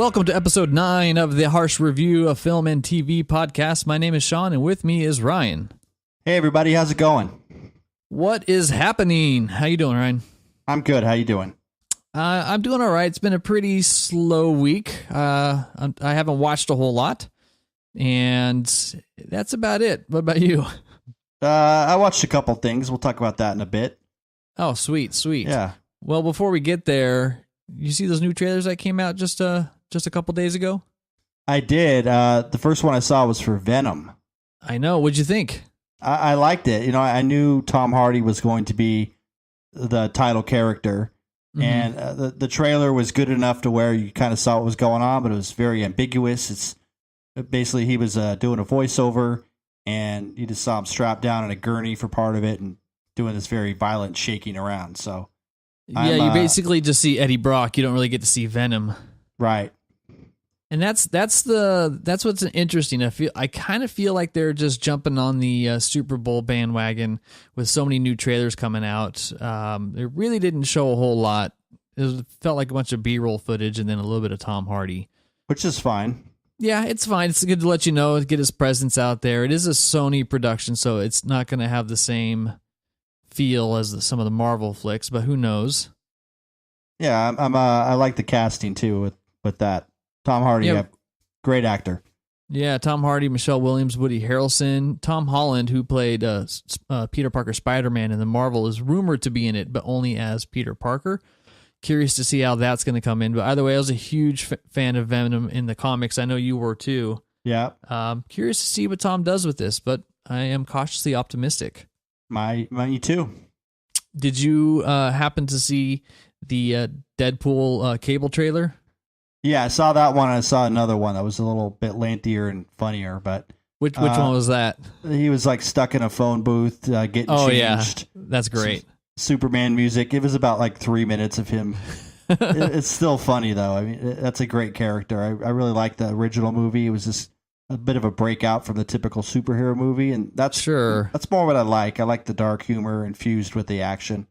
Welcome to episode 9 of the Harsch Review of Film and TV podcast. My name is Sean, and with me is Ryan. Hey, everybody. How's it going? What is happening? How you doing, Ryan? I'm good. How you doing? I'm doing all right. It's been a pretty slow week. I haven't watched a whole lot, and that's about it. What about you? I watched a couple things. We'll talk about that in a bit. Oh, sweet. Yeah. Well, before we get there, you see those new trailers that came out just a couple days ago? I did. The first one I saw was for Venom. I know. What'd you think? I liked it. You know, I knew Tom Hardy was going to be the title character, and the trailer was good enough to where you kind of saw what was going on, but it was very ambiguous. It's basically he was doing a voiceover, and you just saw him strapped down in a gurney for part of it and doing this very violent shaking around. So, yeah, you basically just see Eddie Brock. You don't really get to see Venom, right? And that's what's interesting. I kind of feel like they're just jumping on the Super Bowl bandwagon with so many new trailers coming out. It really didn't show a whole lot. It felt like a bunch of B-roll footage and then a little bit of Tom Hardy, which is fine. Yeah, it's fine. It's good to let you know, get his presence out there. It is a Sony production, so it's not going to have the same feel as some of the Marvel flicks, but who knows? Yeah, I like the casting too with that. Tom Hardy, yeah, great actor. Yeah, Tom Hardy, Michelle Williams, Woody Harrelson, Tom Holland, who played Peter Parker Spider-Man in the Marvel, is rumored to be in it, but only as Peter Parker. Curious to see how that's going to come in. But either way, I was a huge fan of Venom in the comics. I know you were too. Yeah. Curious to see what Tom does with this, but I am cautiously optimistic. Me too. Did you happen to see the Deadpool cable trailer? Yeah, I saw that one. I saw another one that was a little bit lengthier and funnier, but which one was that? He was like stuck in a phone booth getting changed. Yeah, that's great. Superman music. It was about like 3 minutes of him. It's still funny though. I mean, that's a great character. I really like the original movie. It was just a bit of a breakout from the typical superhero movie, and that's more what I like. I like the dark humor infused with the action.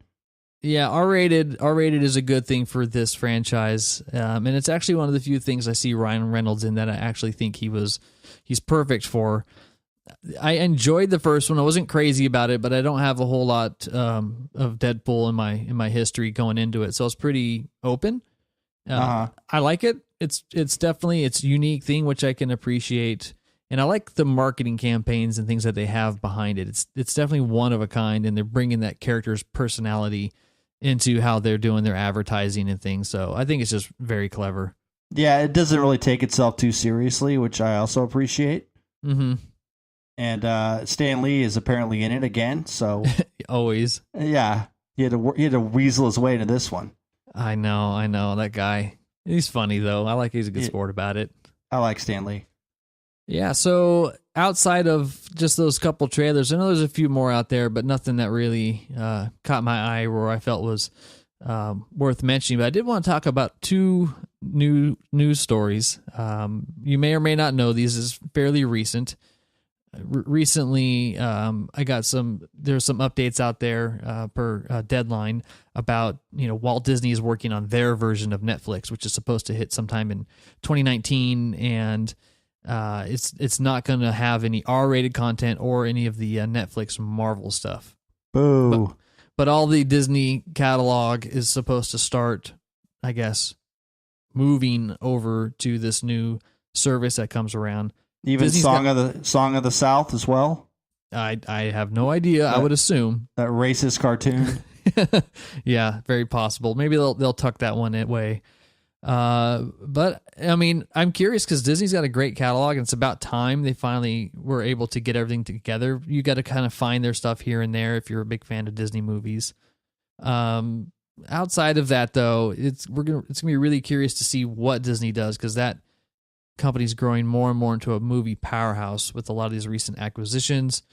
Yeah, R-rated is a good thing for this franchise, and it's actually one of the few things I see Ryan Reynolds in that I actually think he's perfect for. I enjoyed the first one. I wasn't crazy about it, but I don't have a whole lot of Deadpool in my history going into it, so I was pretty open. I like it. It's definitely its unique thing, which I can appreciate, and I like the marketing campaigns and things that they have behind it. It's definitely one of a kind, and they're bringing that character's personality into how they're doing their advertising and things. So I think it's just very clever. Yeah, it doesn't really take itself too seriously, which I also appreciate. Mm-hmm. And Stan Lee is apparently in it again. So always, yeah, he had to weasel his way into this one. I know that guy. He's funny though. I like he's a good sport about it. I like Stan Lee. Yeah, so outside of just those couple trailers, I know there's a few more out there, but nothing that really caught my eye or I felt was worth mentioning. But I did want to talk about two new news stories. You may or may not know these. Is fairly recent. Recently, I got there's some updates out there per Deadline about, Walt Disney is working on their version of Netflix, which is supposed to hit sometime in 2019, and it's not going to have any R-rated content or any of the Netflix Marvel stuff. Boo. But all the Disney catalog is supposed to start, I guess, moving over to this new service that comes around. Even Disney's Song of the South as well. I have no idea. I would assume that racist cartoon. Yeah, very possible. Maybe they'll tuck that one away. But I mean, I'm curious because Disney's got a great catalog, and it's about time they finally were able to get everything together. You got to kind of find their stuff here and there if you're a big fan of Disney movies. Outside of that, though, it's gonna be really curious to see what Disney does, because that company's growing more and more into a movie powerhouse with a lot of these recent acquisitions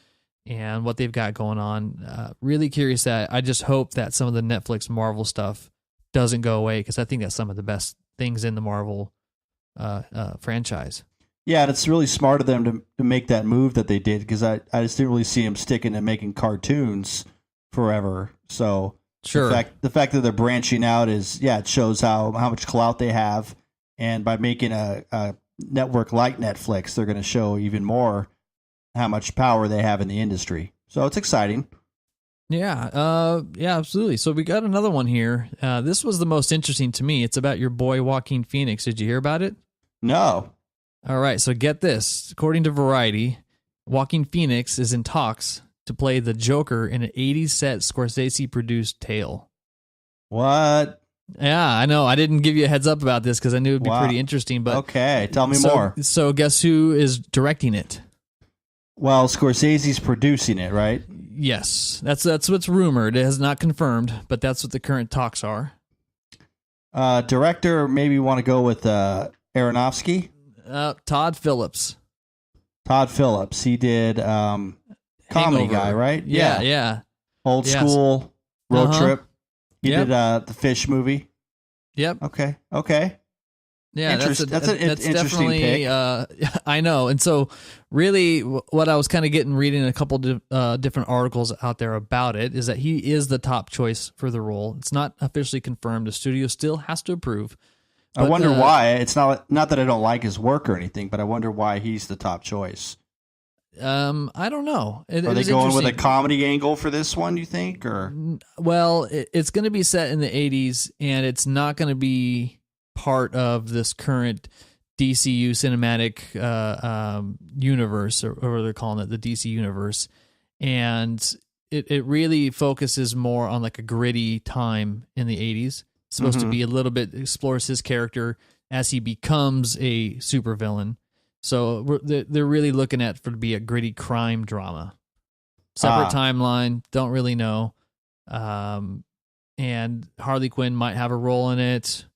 and what they've got going on. Really curious that I just hope that some of the Netflix Marvel stuff doesn't go away, because I think that's some of the best things in the Marvel franchise. Yeah, and it's really smart of them to make that move that they did, because I just didn't really see them sticking to making cartoons forever. So sure, the fact that they're branching out it shows how much clout they have, And by making a network like Netflix, they're going to show even more how much power they have in the industry. So it's exciting. Yeah, absolutely. So we got another one here. This was the most interesting to me. It's about your boy Joaquin Phoenix. Did you hear about it? No. All right, so get this. According to Variety, Joaquin Phoenix is in talks to play the Joker in an 80s set Scorsese-produced tale. What? Yeah, I know. I didn't give you a heads up about this because I knew it'd be pretty interesting. But okay, tell me more. So guess who is directing it? Well, Scorsese's producing it, right? Yes, that's what's rumored. It has not confirmed, but that's what the current talks are. Director, maybe want to go with Aronofsky? Todd Phillips. Todd Phillips. He did comedy Hangover. guy, right? Yeah. Old school road trip. He Yep. did the Fish movie. Yep. Okay. Yeah, that's an interesting definitely, pick. I know. And so really what I was kind of reading a couple different articles out there about it is that he is the top choice for the role. It's not officially confirmed. The studio still has to approve. I wonder why. It's not that I don't like his work or anything, but I wonder why he's the top choice. I don't know. Are they going with a comedy angle for this one, you think? Or well, it's going to be set in the 80s, and it's not going to be part of this current DCU cinematic universe, or what they're calling it, the DC universe. And it really focuses more on like a gritty time in the 80s. It's supposed to be a little bit, explores his character as he becomes a supervillain. So they're really looking at for to be a gritty crime drama. Separate timeline, don't really know. And Harley Quinn might have a role in it,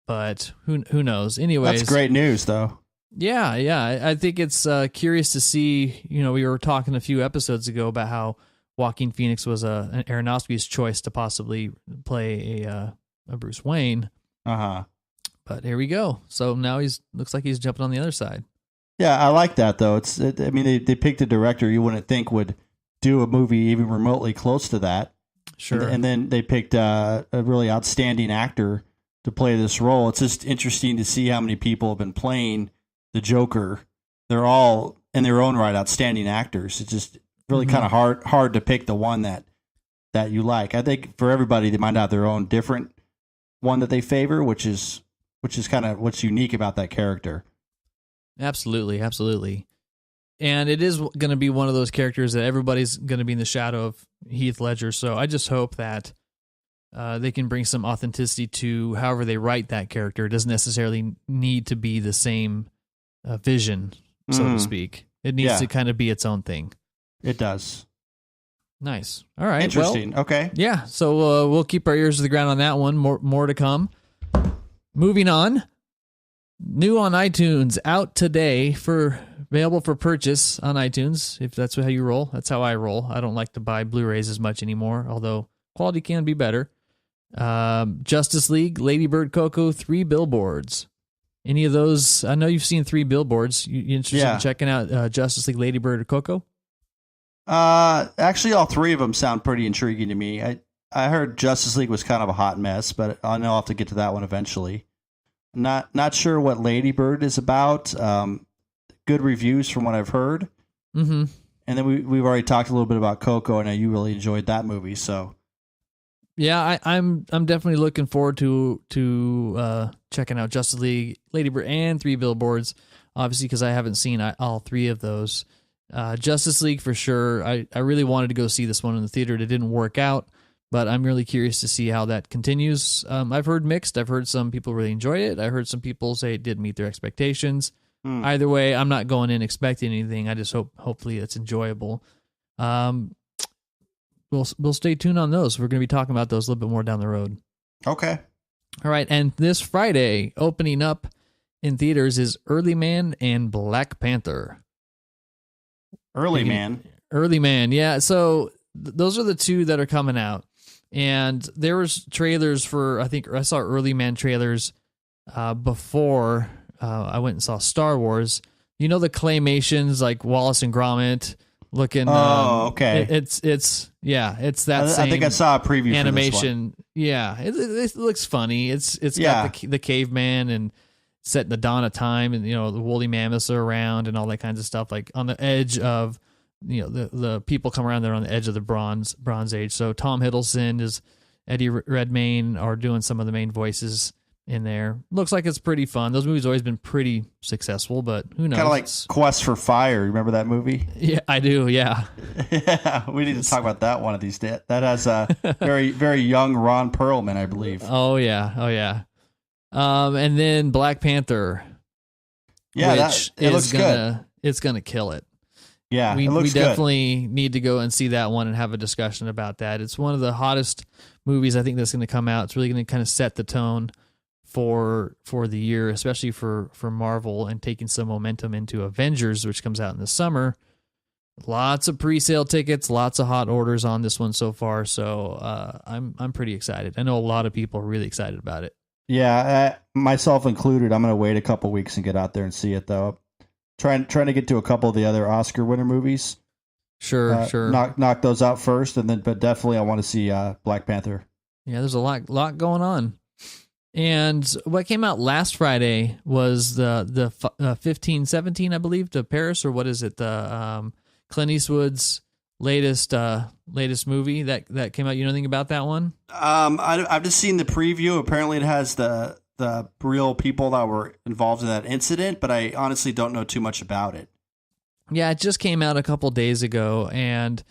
but who knows? Anyways, that's great news, though. Yeah. I think it's curious to see. You know, we were talking a few episodes ago about how Joaquin Phoenix was an Aronofsky's choice to possibly play a Bruce Wayne. But here we go. So now looks like he's jumping on the other side. Yeah, I like that though. They picked a director you wouldn't think would do a movie even remotely close to that. Sure. And then they picked a really outstanding actor to play this role. It's just interesting to see how many people have been playing the Joker. They're all in their own right outstanding actors. It's just really kind of hard to pick the one that you like. I think for everybody they might have their own different one that they favor, which is kind of what's unique about that character. Absolutely. And it is going to be one of those characters that everybody's going to be in the shadow of Heath Ledger. So I just hope that they can bring some authenticity to however they write that character. It doesn't necessarily need to be the same vision, so to speak. It needs to kind of be its own thing. It does. Nice. All right. Interesting. Well, okay. Yeah. So we'll keep our ears to the ground on that one. More to come. Moving on. New on iTunes, out today, available for purchase on iTunes. If that's how you roll, that's how I roll. I don't like to buy Blu-rays as much anymore, although quality can be better. Justice League, Lady Bird, Coco, 3 Billboards. Any of those? I know you've seen 3 Billboards. You interested in checking out Justice League, Lady Bird, or Coco? Actually, all 3 of them sound pretty intriguing to me. I heard Justice League was kind of a hot mess, but I know I'll have to get to that one eventually. Not sure what Lady Bird is about. Good reviews from what I've heard. Mm-hmm. And then we've already talked a little bit about Coco. I know you really enjoyed that movie, so. Yeah, I'm definitely looking forward to checking out Justice League, Lady Bird, and 3 Billboards. Obviously, because I haven't seen all 3 of those. Justice League for sure. I really wanted to go see this one in the theater. It didn't work out, but I'm really curious to see how that continues. I've heard mixed. I've heard some people really enjoy it. I heard some people say it didn't meet their expectations. Either way, I'm not going in expecting anything. I just hopefully it's enjoyable. We'll stay tuned on those. We're going to be talking about those a little bit more down the road. Okay. All right, and this Friday, opening up in theaters is Early Man and Black Panther. Early Man, yeah. So those are the 2 that are coming out. And there was trailers for, I think I saw Early Man trailers before I went and saw Star Wars. You know the claymations like Wallace and Gromit looking. Oh, okay. It's that same. I think I saw a preview animation. For this Yeah, it looks funny. It's got the caveman and set in the dawn of time, and the woolly mammoths are around and all that kinds of stuff. Like on the edge of the people come around. They're on the edge of the Bronze Age. So Tom Hiddleston is Eddie Redmayne are doing some of the main voices in there. Looks like it's pretty fun. Those movies always been pretty successful, but who knows? Kind of like Quest for Fire. Remember that movie? Yeah, I do. Yeah. Yeah, we need to talk about that one of these days. That has a very, very young Ron Perlman, I believe. Oh yeah. And then Black Panther. Yeah, which it looks good. It's gonna kill it. Yeah, we it looks definitely need to go and see that one and have a discussion about that. It's one of the hottest movies I think that's going to come out. It's really going to kind of set the tone for the year, especially for Marvel, and taking some momentum into Avengers, which comes out in the summer. Lots of pre-sale tickets, lots of hot orders on this one so far. So I'm pretty excited. I know a lot of people are really excited about it. Yeah, myself included. I'm going to wait a couple weeks and get out there and see it though. Trying to get to a couple of the other Oscar winner movies. Sure. Knock those out first, but definitely I want to see Black Panther. Yeah, there's a lot going on. And what came out last Friday was the 1517, I believe, to Paris, or what is it? The Clint Eastwood's latest movie that came out. You know anything about that one? I've just seen the preview. Apparently, it has the real people that were involved in that incident, but I honestly don't know too much about it. Yeah, it just came out a couple days ago, and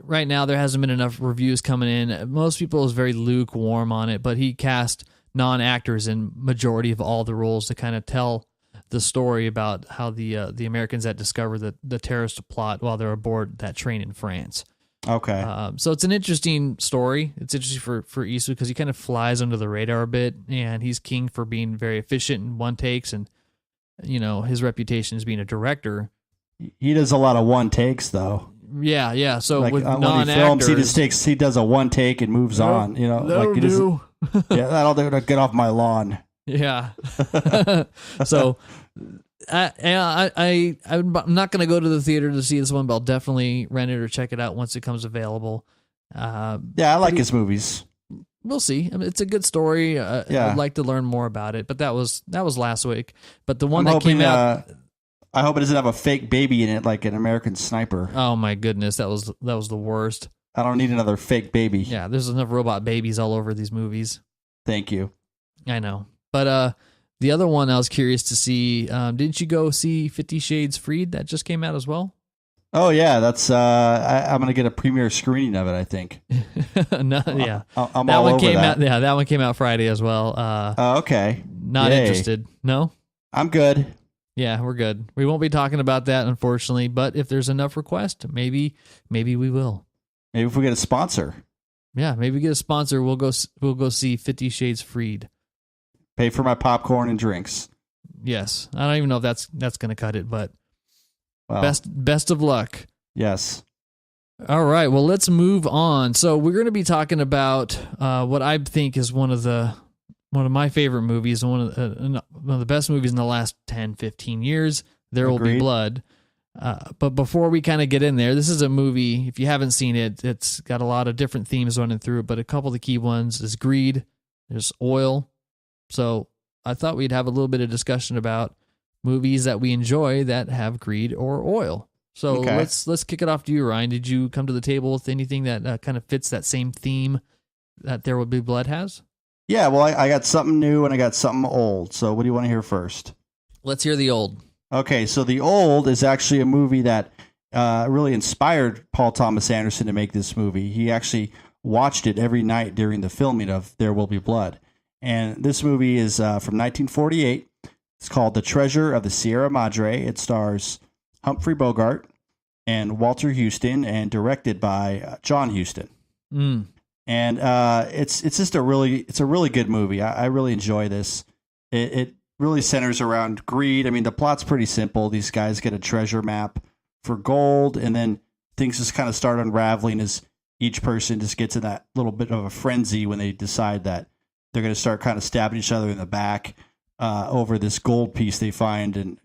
right now there hasn't been enough reviews coming in. Most people is very lukewarm on it, but he cast non-actors in majority of all the roles to kind of tell the story about how the Americans that discover the terrorist plot while they're aboard that train in France. Okay. So it's an interesting story. It's interesting for Eastwood because he kind of flies under the radar a bit, and he's king for being very efficient in one takes, and his reputation as being a director. He does a lot of one takes though. Yeah. So like, with when non-actors, he films, he does a one take and moves on. Like he doesn't. Yeah, that'll do to get off my lawn. Yeah. So I'm not going to go to the theater to see this one, but I'll definitely rent it or check it out once it comes available. Yeah, I like his movies. We'll see. I mean, it's a good story. I'd like to learn more about it, but that was last week. But the one came out. I hope it doesn't have a fake baby in it, like an American Sniper. Oh my goodness, that was the worst. I don't need another fake baby. Yeah, there's enough robot babies all over these movies. Thank you. I know, but the other one I was curious to see. Didn't you go see 50 Shades Freed? That just came out as well. Oh yeah, that's. I'm gonna get a premiere screening of it. I think. No, yeah, I'm that all one over came that. out. Yeah, that one came out Friday as well. Okay. Not Yay. interested. No. I'm good. Yeah, we're good. We won't be talking about that, unfortunately. But if there's enough requests, maybe we will. Maybe if we get a sponsor. Yeah, maybe we get a sponsor. We'll go see 50 Shades Freed. Pay for my popcorn and drinks. Yes, I don't even know if that's going to cut it, but well, best of luck. Yes. All right, well, let's move on. So we're going to be talking about what I think is one of my favorite movies, one of the best movies in the last 10, 15 years. There Will Be Blood. But before we kind of get in there, this is a movie, if you haven't seen it, it's got a lot of different themes running through it, but a couple of the key ones is greed, there's oil. So I thought we'd have a little bit of discussion about movies that we enjoy that have greed or oil. So okay. let's kick it off to you, Ryan. Did you come to the table with anything that kind of fits that same theme that There Will Be Blood has? Yeah, well, I got something new and I got something old. So what do you want to hear first? Let's hear the old. Okay, so the old is actually a movie that really inspired Paul Thomas Anderson to make this movie. He actually watched it every night during the filming of There Will Be Blood. And this movie is from 1948. It's called The Treasure of the Sierra Madre. It stars Humphrey Bogart and Walter Huston and directed by John Huston. Mm. And it's just a really good movie. I really enjoy this. It really centers around greed. I mean, the plot's pretty simple. These guys get a treasure map for gold, and then things just kind of start unraveling as each person just gets in that little bit of a frenzy when they decide that they're going to start kind of stabbing each other in the back over this gold piece they find, and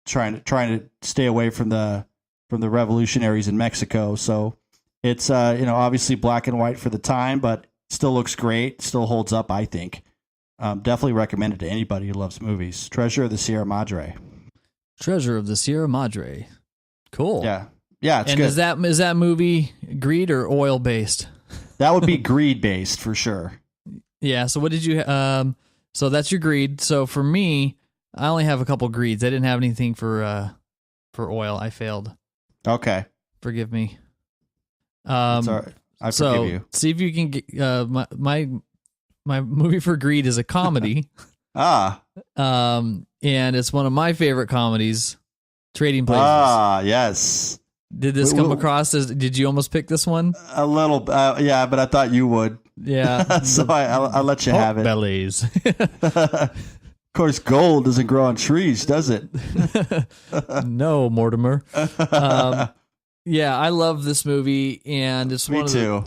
trying to stay away from the revolutionaries in Mexico. So it's obviously black and white for the time, but Still looks great. Still holds up, I think. Definitely recommend it to anybody who loves movies. Treasure of the Sierra Madre. Treasure of the Sierra Madre. Cool. Yeah. Yeah, it's and good. Is that movie greed or oil based? That would be greed based for sure. Yeah. So what did you? So that's your greed. So for me, I only have a couple greeds. I didn't have anything for oil. I failed. Okay. Forgive me. It's all right. I forgive you. See if you can get my movie for greed is a comedy. And it's one of my favorite comedies, Trading Places. Yes. Did this come across as? Did you almost pick this one? A little, yeah, but I thought you would. Yeah. So I'll let you have it. Bellies. Of course, gold doesn't grow on trees, does it? No, Mortimer. Yeah, I love this movie, and it's Me too.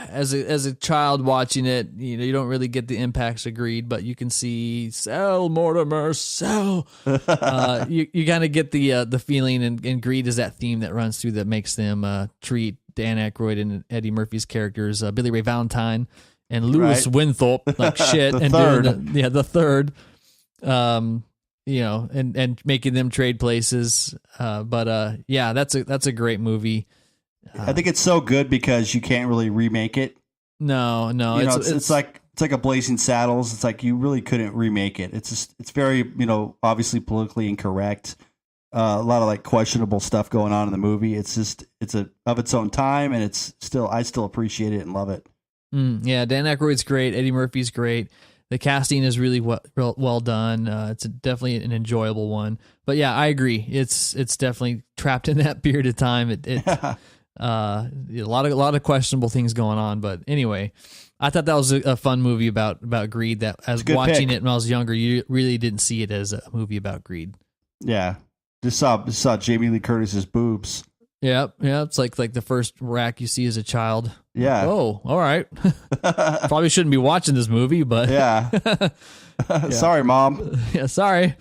As a child watching it, you don't really get the impacts of greed, but you can see sell, Mortimer, sell. You kind of get the feeling, and greed is that theme that runs through that makes them treat Dan Aykroyd and Eddie Murphy's characters, Billy Ray Valentine and Lewis Winthorpe, like shit, the and third. the third. And making them trade places. Yeah, that's a great movie. I think it's so good because you can't really remake it. No, it's like a Blazing Saddles. It's like you really couldn't remake it. It's very, obviously politically incorrect. A lot of like questionable stuff going on in the movie. It's of its own time, and I still appreciate it and love it. Yeah, Dan Aykroyd's great. Eddie Murphy's great. The casting is really well done. It's definitely an enjoyable one. But yeah, I agree. It's definitely trapped in that period of time. A lot of questionable things going on. But anyway, I thought that was a fun movie about greed. That as watching it when I was younger, you really didn't see it as a movie about greed. Yeah, just saw Jamie Lee Curtis's boobs. Yeah. It's like the first rack you see as a child. Yeah. Oh, all right. Probably shouldn't be watching this movie, but yeah. Sorry, Mom. Yeah, sorry.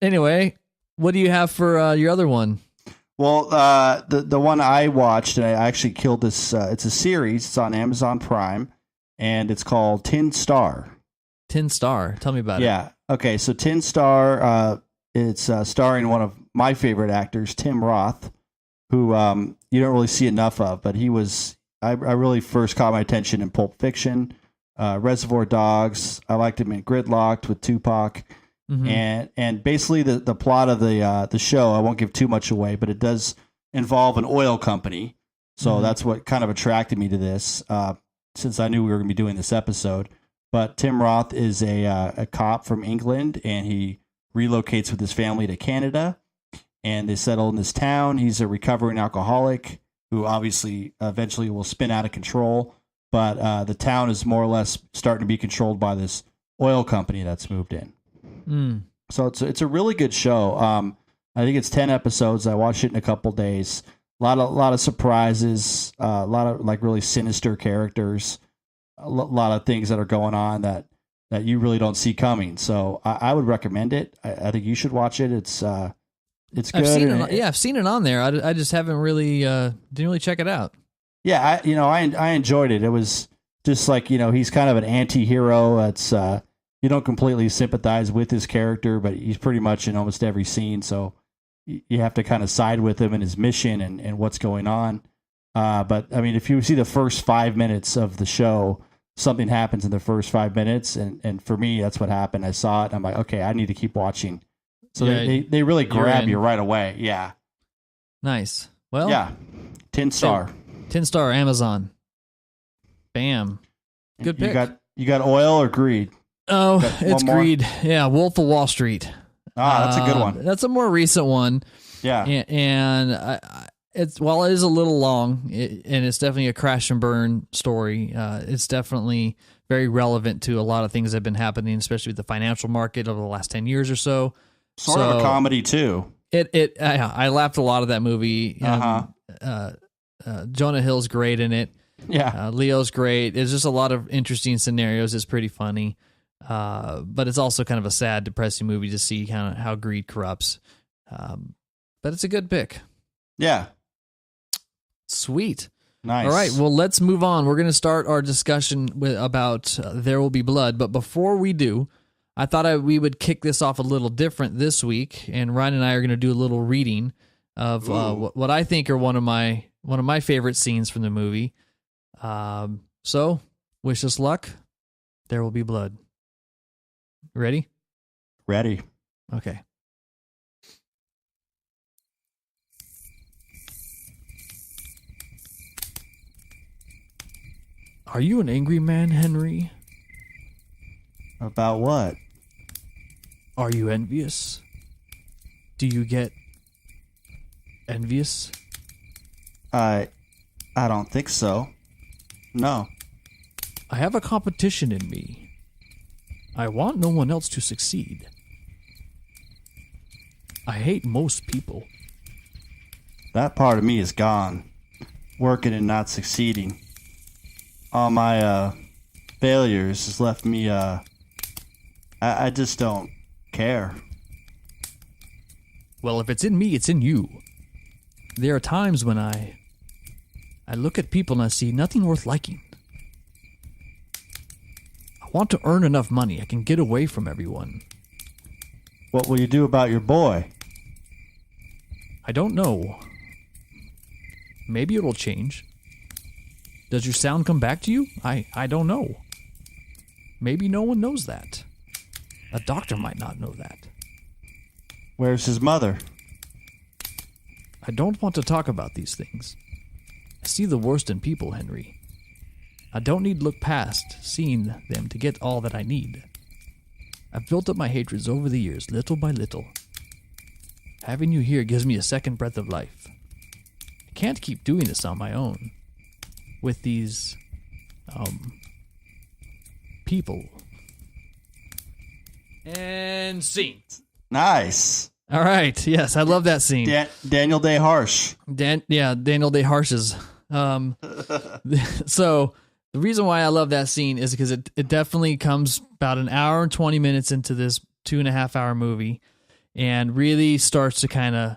Anyway, what do you have for your other one? Well, the one I watched, and I actually killed this. It's a series. It's on Amazon Prime, and it's called Tin Star. Tin Star. Tell me about it. Yeah. Okay. So Tin Star. It's starring one of my favorite actors, Tim Roth, who you don't really see enough of, but he was. I really first caught my attention in Pulp Fiction, Reservoir Dogs. I liked him in Gridlocked with Tupac. Mm-hmm. And basically the plot of the show, I won't give too much away, but it does involve an oil company. So that's what kind of attracted me to this, since I knew we were going to be doing this episode. But Tim Roth is a cop from England, and he relocates with his family to Canada, and they settle in this town. He's a recovering alcoholic who obviously eventually will spin out of control. But the town is more or less starting to be controlled by this oil company that's moved in. So it's a really good show. I think it's 10 episodes. I watched it in a couple days. A lot of surprises. A lot of like really sinister characters. A lot of things that are going on that you really don't see coming. So I would recommend it. I think you should watch it. It's good. I've seen it on there. I just haven't really didn't really check it out. Yeah, I enjoyed it. It was just like, he's kind of an anti-hero. It's you don't completely sympathize with his character, but he's pretty much in almost every scene. So you have to kind of side with him and his mission and what's going on. But I mean, if you see the first 5 minutes of the show, something happens in the first 5 minutes. And for me, that's what happened. I saw it. And I'm like, okay, I need to keep watching. So they really grab you right away. Yeah. Nice. Well, yeah. Tin Star. Tin Star, Amazon. Bam. Good pick. You got oil or greed? Oh, it's greed. Yeah, Wolf of Wall Street. That's a good one. That's a more recent one. Yeah. And while it is a little long, and it's definitely a crash and burn story, it's definitely very relevant to a lot of things that have been happening, especially with the financial market over the last 10 years or so. Sort of a comedy, too. I laughed a lot of that movie. Jonah Hill's great in it. Yeah. Leo's great. There's just a lot of interesting scenarios. It's pretty funny. But it's also kind of a sad, depressing movie to see kind of how greed corrupts. But it's a good pick. Yeah. Sweet. Nice. All right, well, let's move on. We're going to start our discussion about There Will Be Blood. But before we do, I thought we would kick this off a little different this week. And Ryan and I are going to do a little reading of what I think are one of my favorite scenes from the movie. So, wish us luck. There Will Be Blood. Ready? Ready. Okay. Are you an angry man, Henry? About what? Are you envious? Do you get envious? I don't think so. No. I have a competition in me. I want no one else to succeed. I hate most people. That part of me is gone. Working and not succeeding. All my failures has left me I just don't care. Well, if it's in me, it's in you. There are times when I look at people and I see nothing worth liking. I want to earn enough money I can get away from everyone. What will you do about your boy? I don't know. Maybe it'll change. Does your sound come back to you? I don't know. Maybe no one knows that. A doctor might not know that. Where's his mother? I don't want to talk about these things. I see the worst in people, Henry. I don't need to look past seeing them to get all that I need. I've built up my hatreds over the years, little by little. Having you here gives me a second breath of life. I can't keep doing this on my own. With these, people. And scene. Nice. All right. Yes, I love that scene. Daniel Day Harsch. Daniel Day Harsch's. So the reason why I love that scene is because it definitely comes about an hour and 20 minutes into this 2.5 hour movie and really starts to kind of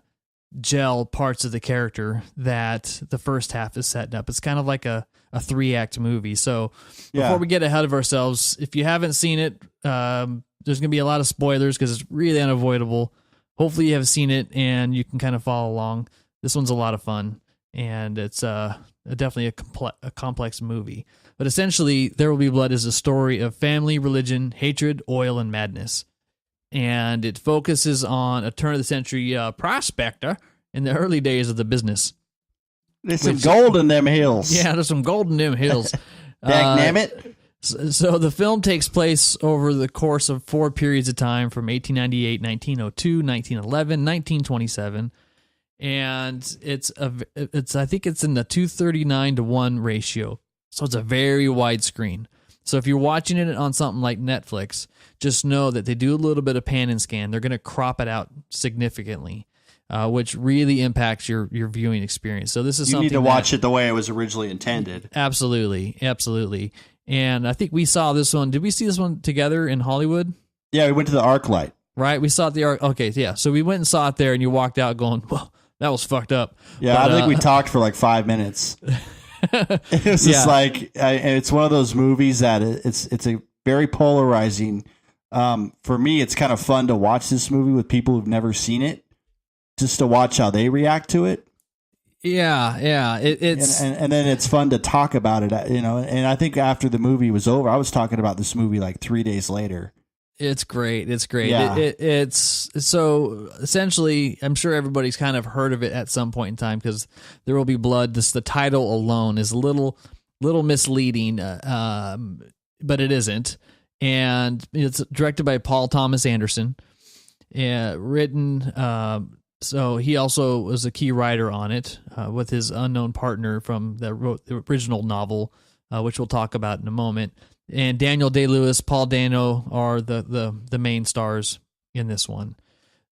gel parts of the character that the first half is setting up. It's kind of like a 3-act movie. So before we get ahead of ourselves, if you haven't seen it, there's going to be a lot of spoilers because it's really unavoidable. Hopefully you have seen it and you can kind of follow along. This one's a lot of fun, and it's definitely a complex movie. But essentially, There Will Be Blood is a story of family, religion, hatred, oil, and madness. And it focuses on a turn-of-the-century prospector in the early days of the business. There's some gold in them hills. Yeah, there's some gold in them hills. Dagnabbit. So the film takes place over the course of 4 periods of time from 1898, 1902, 1911, 1927. And I think it's in the 239-to-1 ratio. So it's a very wide screen. So if you're watching it on something like Netflix, just know that they do a little bit of pan and scan. They're going to crop it out significantly, which really impacts your viewing experience. So this is something you need to watch it the way it was originally intended. Absolutely, absolutely. And I think we saw this one. Did we see this one together in Hollywood? Yeah, we went to the ArcLight. Right, we saw it at the Arc. Okay, yeah. So we went and saw it there, and you walked out going, "Well, that was fucked up." Yeah, but, I think we talked for like 5 minutes. It was just like, it's one of those movies that it's a very polarizing. For me, it's kind of fun to watch this movie with people who've never seen it, just to watch how they react to it. Yeah. It's and then it's fun to talk about it, And I think after the movie was over, I was talking about this movie like 3 days later. It's great. It's great. Yeah. It's so essentially, I'm sure everybody's kind of heard of it at some point in time because There Will Be Blood. The title alone is a little misleading, but it isn't. And it's directed by Paul Thomas Anderson, written. So he also was a key writer on it with his unknown partner that wrote the original novel, which we'll talk about in a moment. And Daniel Day-Lewis, Paul Dano are the main stars in this one.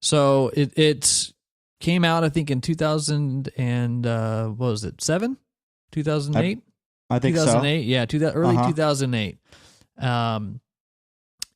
So it came out, I think, in 2000 and what was it, 2008? I think 2008, so. Yeah, early 2008.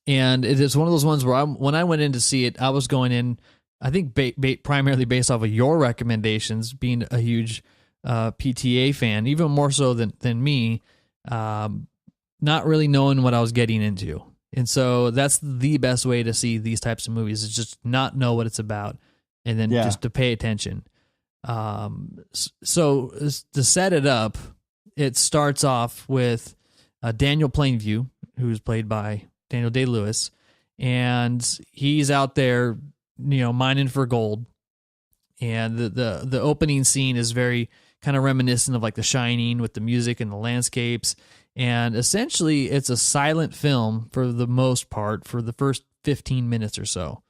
And it is one of those ones where when I went in to see it, I was going in, I think, primarily based off of your recommendations, being a huge PTA fan, even more so than me, not really knowing what I was getting into. And so that's the best way to see these types of movies, is just not know what it's about and then just to pay attention. So to set it up, it starts off with Daniel Plainview, who's played by Daniel Day-Lewis, and he's out there, mining for gold. And the opening scene is very kind of reminiscent of like The Shining, with the music and the landscapes. And essentially, it's a silent film for the most part for the first 15 minutes or so.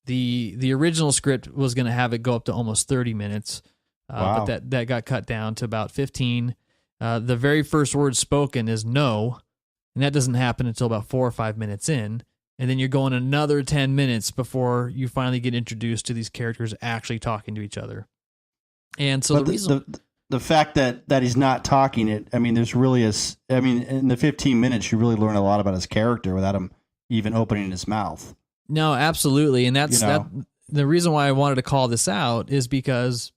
The original script was going to have it go up to almost 30 minutes, Wow. but that got cut down to about 15. The very first word spoken is no, and that doesn't happen until about 4 or 5 minutes in. And then you're going another 10 minutes before you finally get introduced to these characters actually talking to each other. And so the fact that he's not talking there's really in the 15 minutes, you really learn a lot about his character without him even opening his mouth. No, absolutely. And that's the reason why I wanted to call this out is because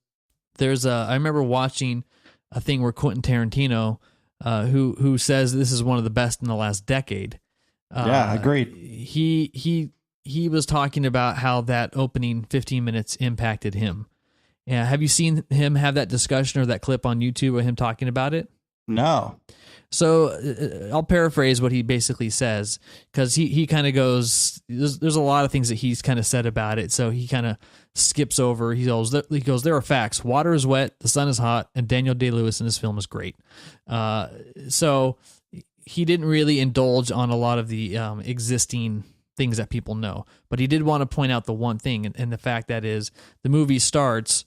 I remember watching a thing where Quentin Tarantino, who says this is one of the best in the last decade. Agreed. He was talking about how that opening 15 minutes impacted him. Yeah, have you seen him have that discussion or that clip on YouTube of him talking about it? No. So I'll paraphrase what he basically says, because he kind of goes, there's a lot of things that he's kind of said about it. So he kind of skips over. He goes, there are facts. Water is wet, the sun is hot, and Daniel Day-Lewis in this film is great. So he didn't really indulge on a lot of the existing things that people know, but he did want to point out the one thing, and the fact that is the movie starts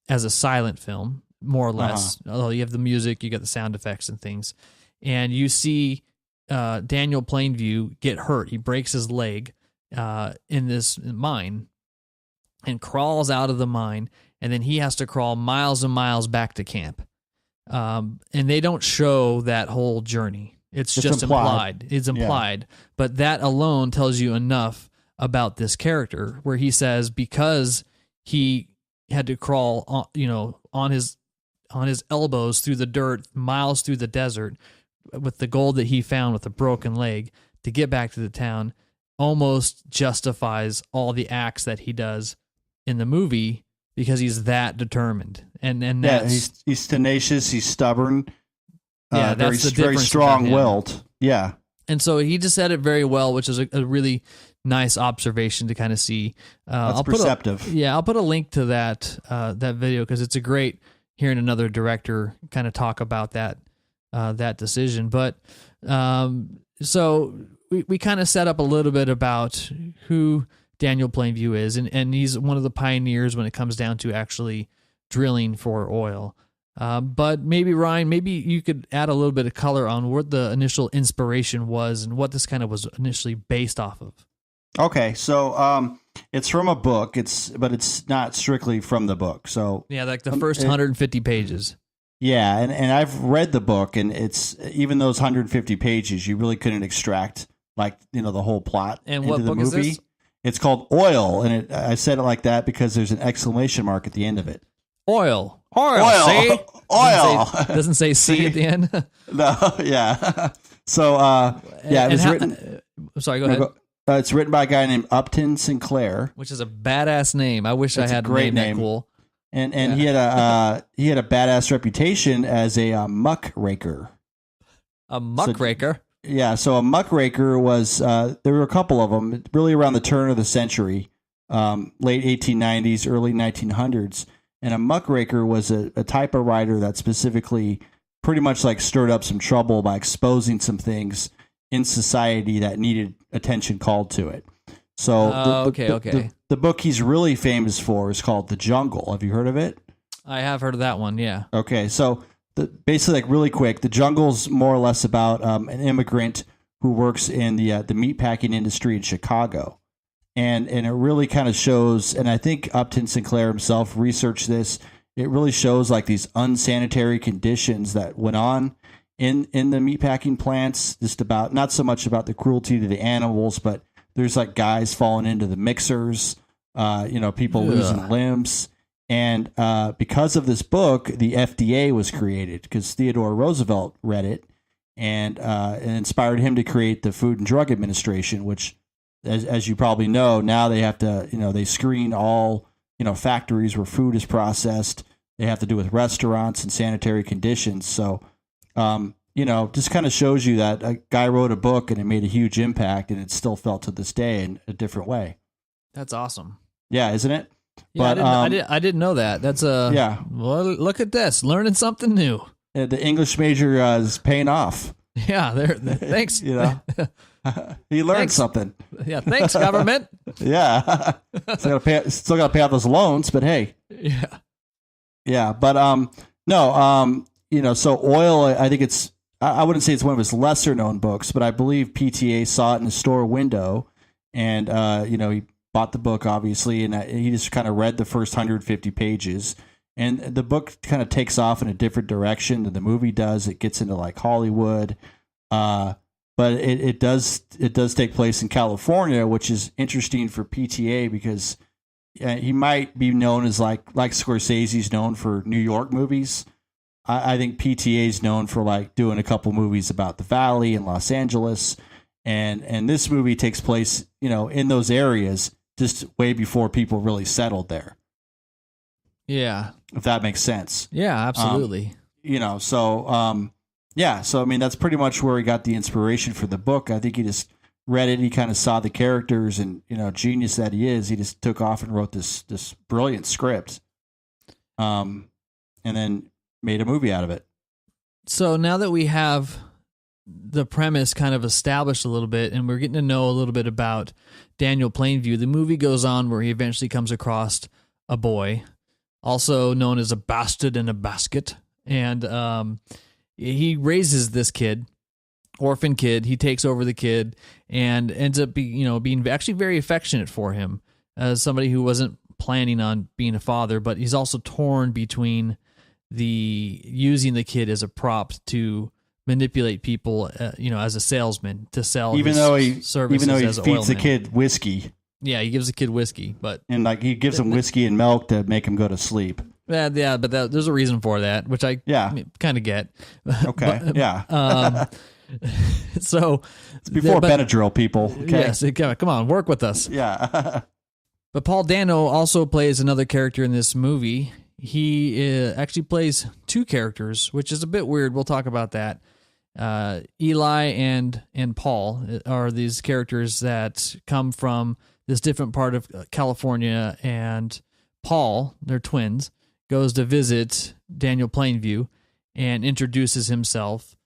as a silent film, more or less. Although you have the music, you got the sound effects and things, and you see Daniel Plainview get hurt. He breaks his leg in this mine and crawls out of the mine, and then he has to crawl miles and miles back to camp. And they don't show that whole journey. It's just implied. It's implied. Yeah. But that alone tells you enough about this character, where he says because he had to crawl on his elbows through the dirt, miles through the desert, with the gold that he found with a broken leg to get back to the town, almost justifies all the acts that he does in the movie, because he's that determined. And that's, he's tenacious, he's stubborn. Yeah, that's the very strong-willed. Yeah. And so he just said it very well, which is a really nice observation to kind of see. That's perceptive. I'll put a link to that video, because it's a great hearing another director kind of talk about that decision. But so we kind of set up a little bit about who Daniel Plainview is, and he's one of the pioneers when it comes down to actually drilling for oil. But maybe, Ryan, you could add a little bit of color on what the initial inspiration was and what this kind of was initially based off of. Okay, so it's from a book, but it's not strictly from the book. So yeah, like the first 150 pages. Yeah, and I've read the book, and it's even those 150 pages, you really couldn't extract the whole plot and into what the book movie. Is this? It's called Oil, and I said it like that because there's an exclamation mark at the end of it. Oil. See? Oil. Doesn't say C at the end. No, yeah. So, it was written. Sorry, go ahead. It's written by a guy named Upton Sinclair, which is a badass name. I wish I had a great name that cool. And he had a badass reputation as a muckraker. A muckraker. So a muckraker was there were a couple of them really around the turn of the century, late 1890s, early 1900s. And a muckraker was a type of writer that specifically pretty much stirred up some trouble by exposing some things in society that needed attention called to it. So the book he's really famous for is called The Jungle. Have you heard of it? I have heard of that one, yeah. Okay, so basically, really quick, The Jungle's more or less about an immigrant who works in the meatpacking industry in Chicago. And it really kind of shows, and I think Upton Sinclair himself researched this, it really shows these unsanitary conditions that went on in the meatpacking plants, just about, not so much about the cruelty to the animals, but there's guys falling into the mixers, people losing limbs. And because of this book, the FDA was created because Theodore Roosevelt read it, and it inspired him to create the Food and Drug Administration, which, as you probably know, now they have to, they screen all, factories where food is processed. They have to do with restaurants and sanitary conditions. So, just kind of shows you that a guy wrote a book and it made a huge impact, and it's still felt to this day in a different way. That's awesome. Yeah, isn't it? Yeah, but I didn't know that. That's yeah. Well, look at this, learning something new. The English major is paying off. Yeah, thanks. He learned something. Yeah, thanks, government. Yeah, still got to pay off those loans, but hey. Yeah, but so Oil. I think it's. I wouldn't say it's one of his lesser known books, but I believe PTA saw it in a store window, and he bought the book obviously, and he just kind of read the first 150 pages, and the book kind of takes off in a different direction than the movie does. It gets into like Hollywood. But it does take place in California, which is interesting for PTA because he might be known as like Scorsese's known for New York movies. I think PTA is known for like doing a couple movies about the Valley and Los Angeles, and this movie takes place in those areas just way before people really settled there. Yeah, if that makes sense. Yeah, absolutely. Yeah, so I mean that's pretty much where he got the inspiration for the book. I think he just read it, he kind of saw the characters, and genius that he is, he just took off and wrote this brilliant script, and then made a movie out of it. So now that we have the premise kind of established a little bit, and we're getting to know a little bit about Daniel Plainview, the movie goes on where he eventually comes across a boy, also known as a bastard in a basket, and he raises this kid, orphan kid. He takes over the kid and ends up being actually very affectionate for him as somebody who wasn't planning on being a father, but he's also torn between using the kid as a prop to manipulate people, as a salesman to sell even his though he services feeds the kid whiskey. Yeah, he gives the kid whiskey, and he gives him whiskey and milk to make him go to sleep. Yeah, but there's a reason for that, which I kind of get. Okay, but, yeah. So it's before Benadryl, people. Okay? Yes, come on, work with us. Yeah. But Paul Dano also plays another character in this movie. He actually plays two characters, which is a bit weird. We'll talk about that. Eli and Paul are these characters that come from this different part of California, and Paul, they're twins, goes to visit Daniel Plainview and introduces himself,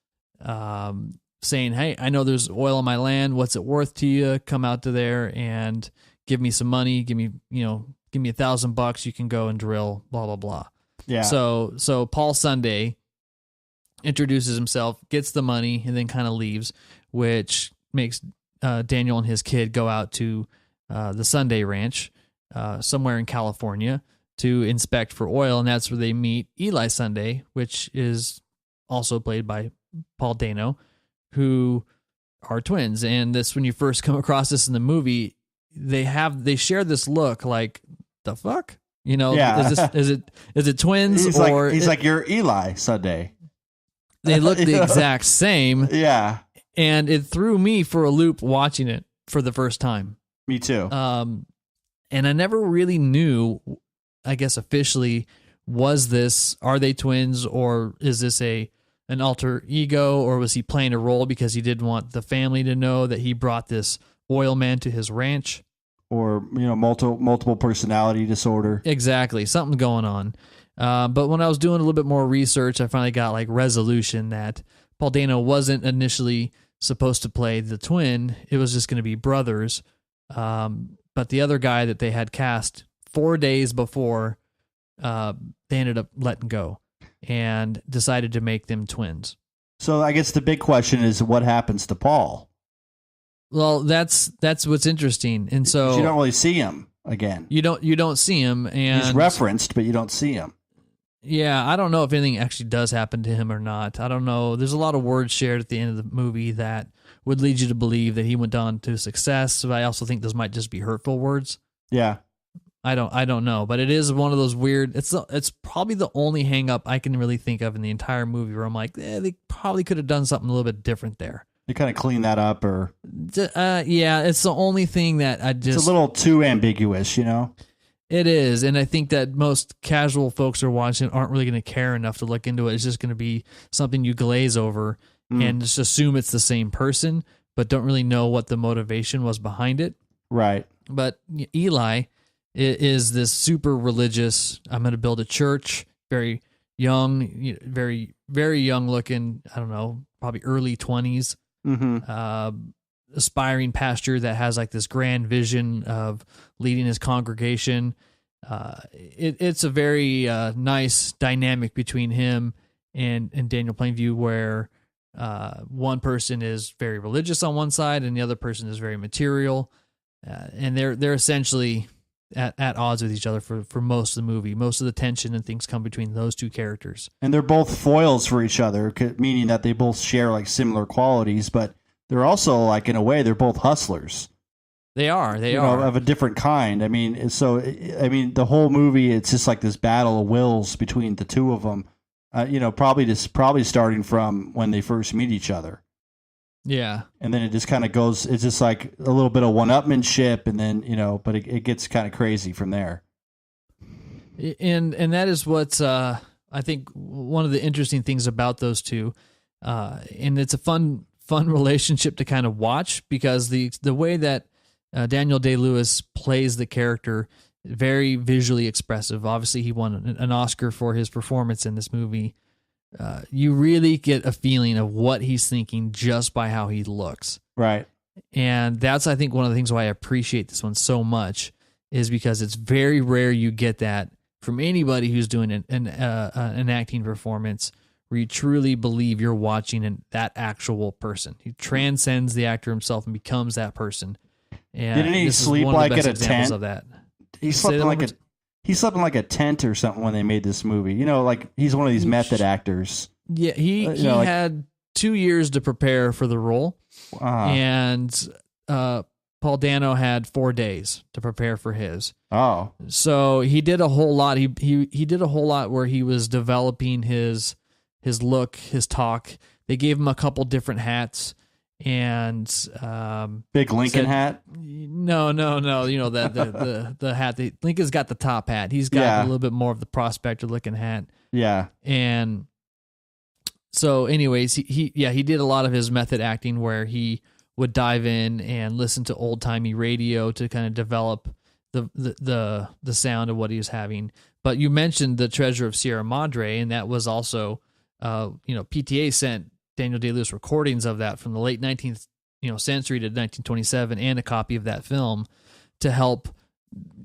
saying, "Hey, I know there's oil on my land. What's it worth to you? Come out to there and give me some money. Give me $1,000. You can go and drill. Blah blah blah." Yeah. So Paul Sunday introduces himself, gets the money, and then kind of leaves, which makes Daniel and his kid go out to the Sunday Ranch somewhere in California to inspect for oil, and that's where they meet Eli Sunday, which is also played by Paul Dano, who are twins. And this, when you first come across this in the movie, they share this look like, the fuck? Yeah. Is it twins? He's like, you're Eli Sunday. They look the exact same. Yeah. And it threw me for a loop watching it for the first time. Me too. And I never really knew, I guess officially, are they twins, or is this an alter ego, or was he playing a role because he didn't want the family to know that he brought this oil man to his ranch? Or, multiple personality disorder. Exactly. Something going on. But when I was doing a little bit more research, I finally got resolution that Paul Dano wasn't initially supposed to play the twin. It was just going to be brothers. But the other guy that they had cast 4 days before, they ended up letting go and decided to make them twins. So I guess the big question is, what happens to Paul? Well, that's what's interesting. And so you don't really see him again. You don't see him, and he's referenced, but you don't see him. Yeah, I don't know if anything actually does happen to him or not. I don't know. There's a lot of words shared at the end of the movie that would lead you to believe that he went on to success. But I also think those might just be hurtful words. Yeah. I don't know, but it is one of those weird. It's probably the only hang up I can really think of in the entire movie where I'm like, they probably could have done something a little bit different there. They kind of clean that up, or yeah, it's the only thing that I just. It's a little too ambiguous, you know. It is, and I think that most casual folks who are watching aren't really going to care enough to look into it. It's just going to be something you glaze over and just assume it's the same person, but don't really know what the motivation was behind it. Right. But Eli is this super religious. I'm going to build a church. Very young, very very young looking. I don't know, probably early 20s. Aspiring pastor that has like this grand vision of leading his congregation. It's a very nice dynamic between him and Daniel Plainview, where one person is very religious on one side and the other person is very material, and they're essentially at odds with each other for most of the movie. Most of the tension and things come between those two characters, and they're both foils for each other, meaning that they both share like similar qualities, but they're also, like, in a way, they're both hustlers. They are. They are of a different kind. I mean, the whole movie, it's just like this battle of wills between the two of them. Probably starting from when they first meet each other. Yeah, and then it just kind of goes. It's just like a little bit of one-upmanship, and then but it gets kind of crazy from there. And that is what I think one of the interesting things about those two, and it's a fun relationship to kind of watch, because the way that Daniel Day-Lewis plays the character, very visually expressive. Obviously, he won an Oscar for his performance in this movie. You really get a feeling of what he's thinking just by how he looks. Right. And that's, I think, one of the things why I appreciate this one so much, is because it's very rare you get that from anybody who's doing an acting performance, where you truly believe you're watching that actual person. He transcends the actor himself and becomes that person. And didn't he sleep like at a tent? Of that. He slept in like a tent or something when they made this movie. Like he's one of these method actors. Yeah, he had 2 years to prepare for the role, and Paul Dano had 4 days to prepare for his. Oh, so he did a whole lot. He did a whole lot where he was developing his look, his talk. They gave him a couple different hats, and big Lincoln hat. No. The hat. Lincoln's got the top hat. He's got a little bit more of the prospector looking hat. Yeah. And so, anyways, he did a lot of his method acting where he would dive in and listen to old timey radio to kind of develop the sound of what he was having. But you mentioned the Treasure of Sierra Madre, and that was also. PTA sent Daniel Day-Lewis recordings of that from the late 19th century to 1927, and a copy of that film to help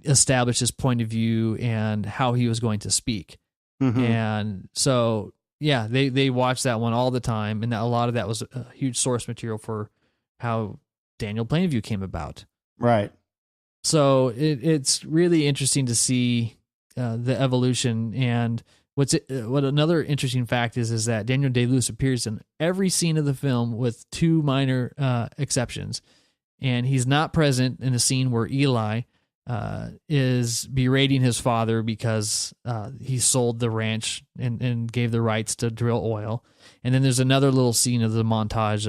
establish his point of view and how he was going to speak. And so, yeah, they watched that one all the time, and a lot of that was a huge source material for how Daniel Plainview came about. Right. So it's really interesting to see the evolution. And what another interesting fact is that Daniel Day-Lewis appears in every scene of the film with two minor exceptions. And he's not present in the scene where Eli is berating his father because he sold the ranch and gave the rights to drill oil. And then there's another little scene of the montage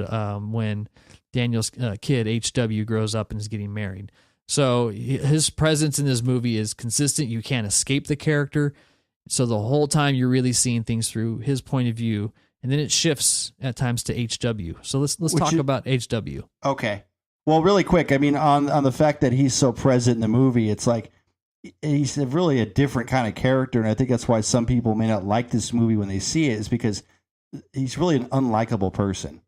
when Daniel's kid, H.W., grows up and is getting married. So his presence in this movie is consistent. You can't escape the character. So the whole time you're really seeing things through his point of view, and then it shifts at times to HW. So let's talk about HW. Okay. Well, really quick, I mean, on the fact that he's so present in the movie, it's like he's really a different kind of character, and I think that's why some people may not like this movie when they see it, is because he's really an unlikable person.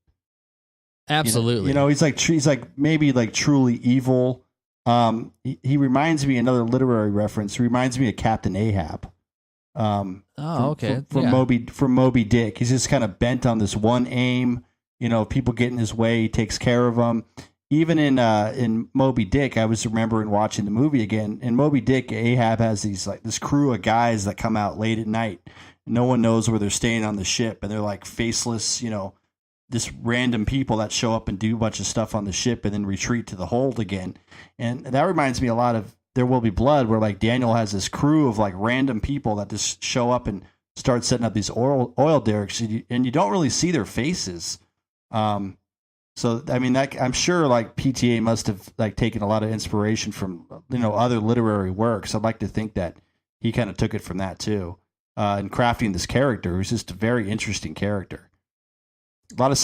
Absolutely. He's like maybe like truly evil. He reminds me, another literary reference, reminds me of Captain Ahab. Okay. From Moby Dick. He's just kind of bent on this one aim. If people get in his way, he takes care of them. Even in Moby Dick, I was remembering watching the movie again. In Moby Dick, Ahab has this crew of guys that come out late at night. No one knows where they're staying on the ship, and they're like faceless, just random people that show up and do a bunch of stuff on the ship and then retreat to the hold again. And that reminds me a lot of There Will Be Blood, where like Daniel has this crew of like random people that just show up and start setting up these oil derricks, and you don't really see their faces. So I mean, that I'm sure like PTA must have like taken a lot of inspiration from other literary works. I'd like to think that he kind of took it from that too, in crafting this character, who's just a very interesting character. A lot of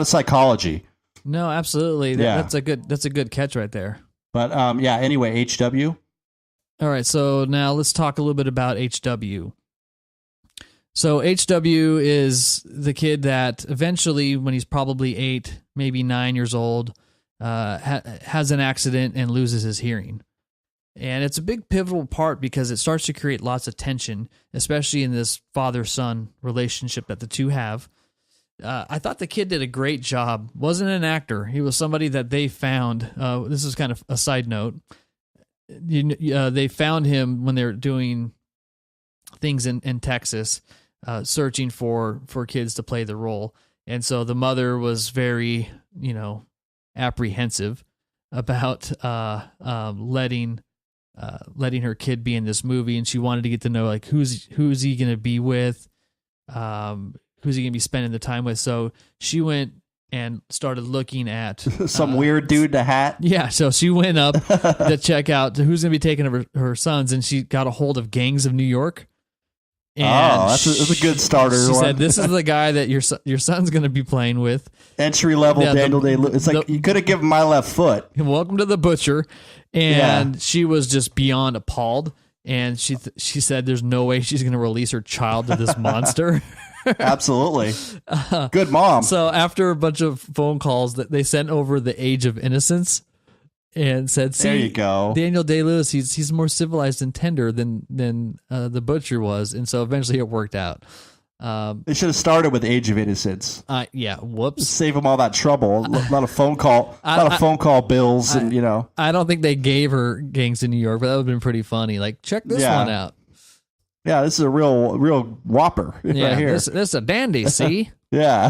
psychology. No, absolutely. That's a good catch right there. But anyway, HW. All right, so now let's talk a little bit about HW. So HW is the kid that eventually, when he's probably 8, maybe 9 years old, has an accident and loses his hearing. And it's a big pivotal part because it starts to create lots of tension, especially in this father-son relationship that the two have. I thought the kid did a great job. Wasn't an actor. He was somebody that they found. This is kind of a side note. They found him when they were doing things in Texas, searching for kids to play the role. And so the mother was very, apprehensive about letting her kid be in this movie, and she wanted to get to know like who's he going to be with, who's he going to be spending the time with. So she went and started looking at some weird dude in a hat. Yeah, so she went up to check out who's going to be taking her sons, and she got a hold of Gangs of New York. And that's a good starter. She said, "This is the guy that your son's going to be playing with." Entry level Daniel Day-Lewis. It's like you could have given my left foot. Welcome to the butcher, and she was just beyond appalled. And she said, "There's no way she's going to release her child to this monster." Absolutely, good mom. So after a bunch of phone calls, that they sent over The Age of Innocence. And said, "See, there you go. Daniel Day-Lewis, he's more civilized and tender than the butcher was," and so eventually it worked out. They should have started with Age of Innocence. Whoops. Save them all that trouble. A lot of phone call bills, and I don't think they gave her Gangs in New York, but that would have been pretty funny. Like, check this one out. Yeah, this is a real whopper. Yeah, right here. This is a dandy. See. Yeah.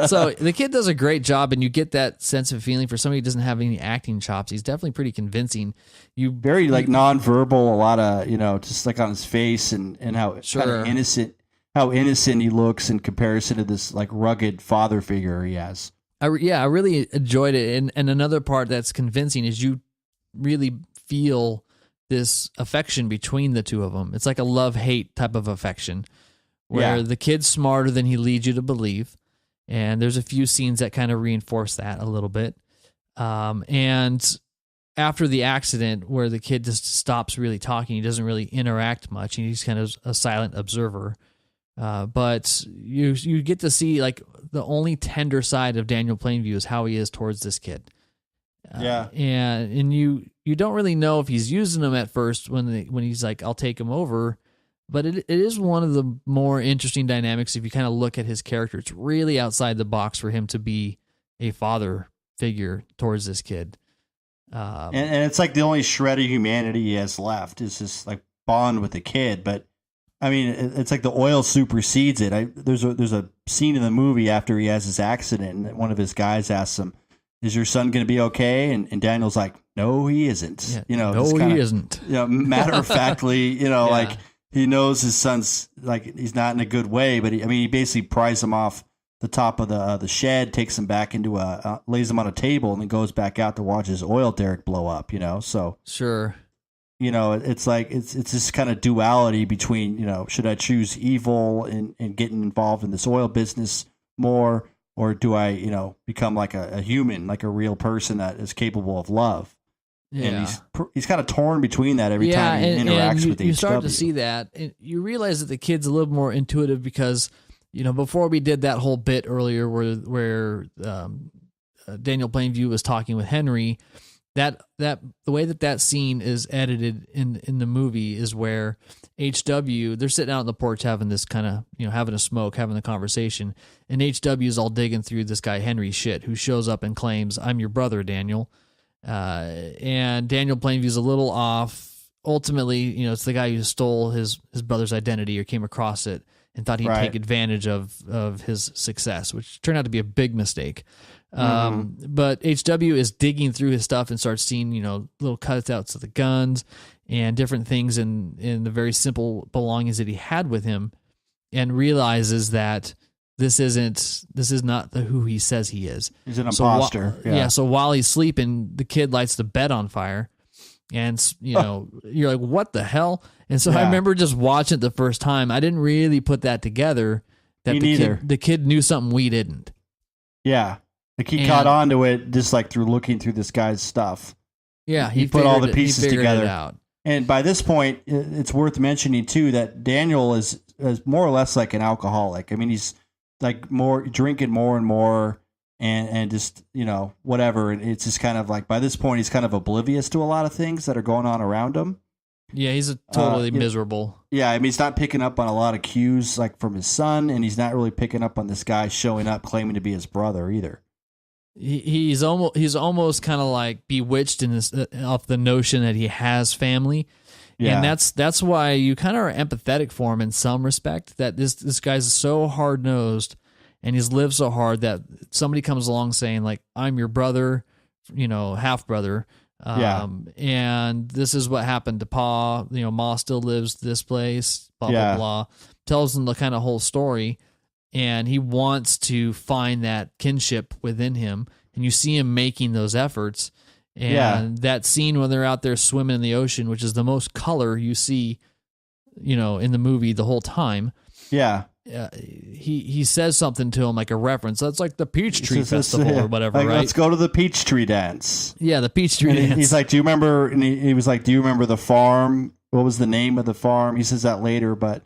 So the kid does a great job, and you get that sense of feeling for somebody who doesn't have any acting chops. He's definitely pretty convincing. Very like nonverbal, a lot of just like on his face and how kind of innocent he looks in comparison to this like rugged father figure he has. I really enjoyed it, and another part that's convincing is you really feel this affection between the two of them. It's like a love-hate type of affection, where the kid's smarter than he leads you to believe, and there's a few scenes that kind of reinforce that a little bit. And after the accident, where the kid just stops really talking, he doesn't really interact much, and he's kind of a silent observer. But you get to see like the only tender side of Daniel Plainview is how he is towards this kid. And you don't really know if he's using him at first when he's like, "I'll take him over." But it is one of the more interesting dynamics if you kind of look at his character. It's really outside the box for him to be a father figure towards this kid. And it's like the only shred of humanity he has left is this like bond with the kid. But I mean, it's like the oil supersedes it. There's a scene in the movie after he has his accident, and one of his guys asks him, "Is your son going to be okay?" And Daniel's like, "No, he isn't." Yeah, he isn't. Matter of factly, like he knows his son's like he's not in a good way, but he basically pries him off the top of the shed, takes him back into lays him on a table, and then goes back out to watch his oil derrick blow up. So sure. It's like it's this kind of duality between should I choose evil and getting involved in this oil business more, or do I become like a human, like a real person that is capable of love? Yeah. And he's kind of torn between that every time he interacts with HW. You start to see that, and you realize that the kid's a little more intuitive because before we did that whole bit earlier where Daniel Plainview was talking with Henry. That the way that scene is edited in the movie is where HW, they're sitting out on the porch having this kind of having a smoke, having a conversation, and HW is all digging through this guy Henry's shit, who shows up and claims, "I'm your brother, Daniel," and Daniel Plainview's a little off. Ultimately, it's the guy who stole his brother's identity or came across it, and thought he'd Right. take advantage of his success, which turned out to be a big mistake. But HW is digging through his stuff and starts seeing, little cutouts of the guns and different things in the very simple belongings that he had with him, and realizes that this is not who he says he is. He's an imposter. So while he's sleeping, the kid lights the bed on fire, and you're like, what the hell? And so I remember just watching it the first time. I didn't really put that together. That the kid knew something we didn't. Yeah. Like he caught on to it just like through looking through this guy's stuff. Yeah, he put all the pieces together. It out. And by this point, it's worth mentioning too that Daniel is more or less like an alcoholic. I mean, he's like drinking more and more, and just whatever. And it's just kind of like by this point, he's kind of oblivious to a lot of things that are going on around him. Yeah, he's totally miserable. Yeah, I mean, he's not picking up on a lot of cues like from his son, and he's not really picking up on this guy showing up claiming to be his brother either. He's almost kind of like bewitched in this off the notion that he has family, and that's why you kind of are empathetic for him in some respect. That this guy's so hard nosed, and he's lived so hard that somebody comes along saying like, "I'm your brother, half brother." And this is what happened to Pa. Ma still lives this place. Blah blah blah. Tells them the kind of whole story. And he wants to find that kinship within him. And you see him making those efforts. And that scene when they're out there swimming in the ocean, which is the most color you see, in the movie the whole time. Yeah. He says something to him like a reference. That's like the Peachtree Festival or whatever, like, right? Let's go to the Peachtree dance. Yeah, the Peachtree dance. He's like, do you remember? And he was like, do you remember the farm? What was the name of the farm? He says that later, but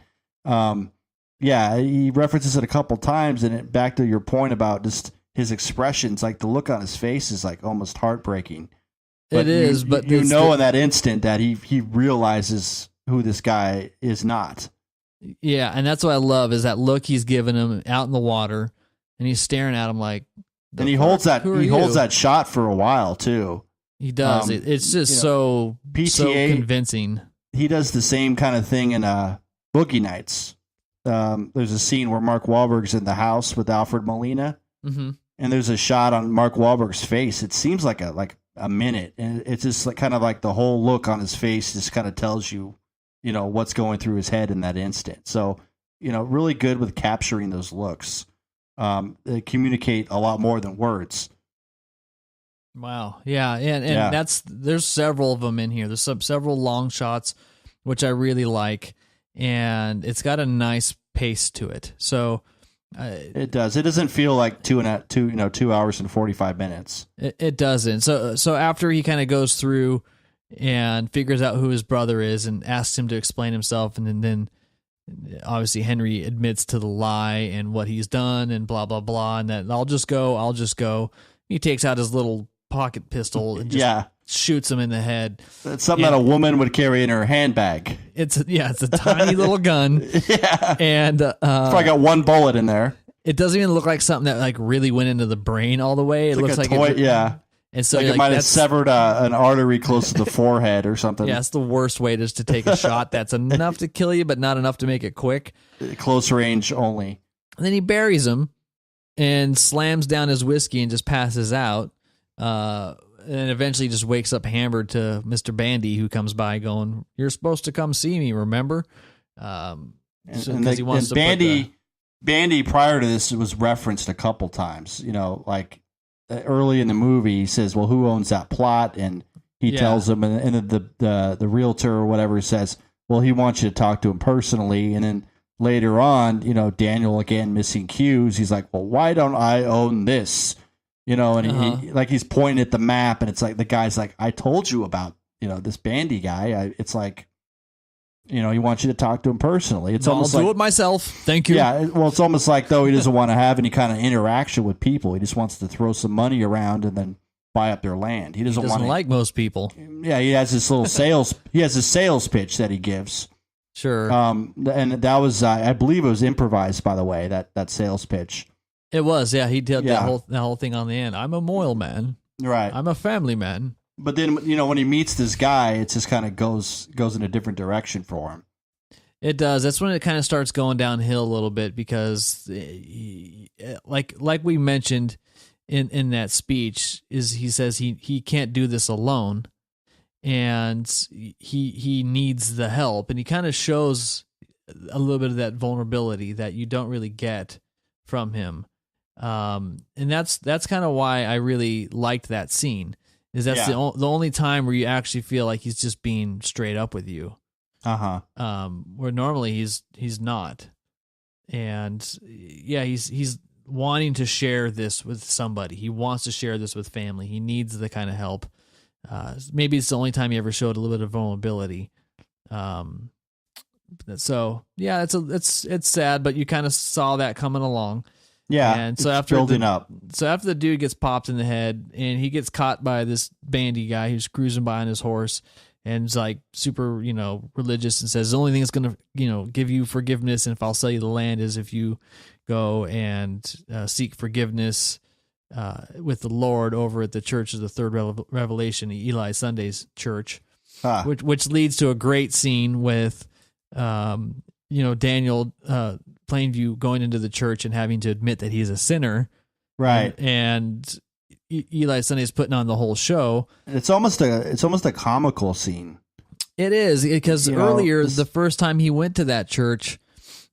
he references it a couple times, and back to your point about just his expressions, like the look on his face is like almost heartbreaking. But in that instant that he realizes who this guy is not. Yeah, and that's what I love is that look he's giving him out in the water, and he's staring at him like. And he holds that shot for a while too. He does. It's just so convincing. He does the same kind of thing in Boogie Nights. There's a scene where Mark Wahlberg's in the house with Alfred Molina, and there's a shot on Mark Wahlberg's face. It seems like a minute, and it's just like kind of like the whole look on his face just kind of tells you, what's going through his head in that instant. So, really good with capturing those looks. They communicate a lot more than words. Wow. Yeah. And there's several of them in here. There's several long shots, which I really like. And it's got a nice pace to it. So it does. It doesn't feel like 2 hours and 45 minutes. It doesn't. So after he kind of goes through and figures out who his brother is and asks him to explain himself, and then obviously Henry admits to the lie and what he's done and blah blah blah, and that I'll just go. He takes out his little pocket pistol and just shoots him in the head. That's something that a woman would carry in her handbag. It's a tiny little gun. Yeah, and it's probably got one bullet in there. It doesn't even look like something that like really went into the brain all the way. It looks like a toy. And so it might have severed an artery close to the forehead or something. Yeah, it's the worst way just to take a shot that's enough to kill you, but not enough to make it quick. Close range only. And then he buries him and slams down his whiskey and just passes out. And eventually just wakes up hammered to Mr. Bandy, who comes by going, "You're supposed to come see me, remember?" Because he wants to Bandy prior to this was referenced a couple times. Like early in the movie, he says, "Well, who owns that plot?" And he tells him, and the realtor or whatever says, "Well, he wants you to talk to him personally." And then later on, Daniel again missing cues. He's like, "Well, why don't I own this?" And he's pointing at the map, and it's like the guy's like, "I told you about this Bandy guy." It's like, he wants you to talk to him personally. It's almost I'll do it myself. Thank you. Yeah, well, it's almost like though he doesn't want to have any kind of interaction with people. He just wants to throw some money around and then buy up their land. He doesn't want to like most people. Yeah, he has this little sales. He has a sales pitch that he gives. Sure. And that was, I believe, it was improvised. By the way, that sales pitch. It was. Yeah, he did that whole thing on the end. I'm a Moyle man. Right. I'm a family man. But then, when he meets this guy, it just kind of goes in a different direction for him. It does. That's when it kind of starts going downhill a little bit because, like we mentioned in that speech, is he says he can't do this alone, and he needs the help, and he kind of shows a little bit of that vulnerability that you don't really get from him, and that's kind of why I really liked that scene. Is that's the only time where you actually feel like he's just being straight up with you. Where normally he's not, and he's wanting to share this with somebody. He wants to share this with family. He needs the kind of help. Maybe it's the only time he ever showed a little bit of vulnerability. So yeah, it's sad, but you kind of saw that coming along. Yeah, and so after the dude gets popped in the head and he gets caught by this bandy guy who's cruising by on his horse and is like super, religious and says the only thing that's going to, give you forgiveness and if I'll sell you the land is if you go and seek forgiveness with the Lord over at the Church of the Third Revelation, Eli Sunday's church, which leads to a great scene with, Daniel Plainview going into the church and having to admit that he's a sinner. Right. And Eli Sunday's putting on the whole show. It's almost a comical scene. It is, because earlier, the first time he went to that church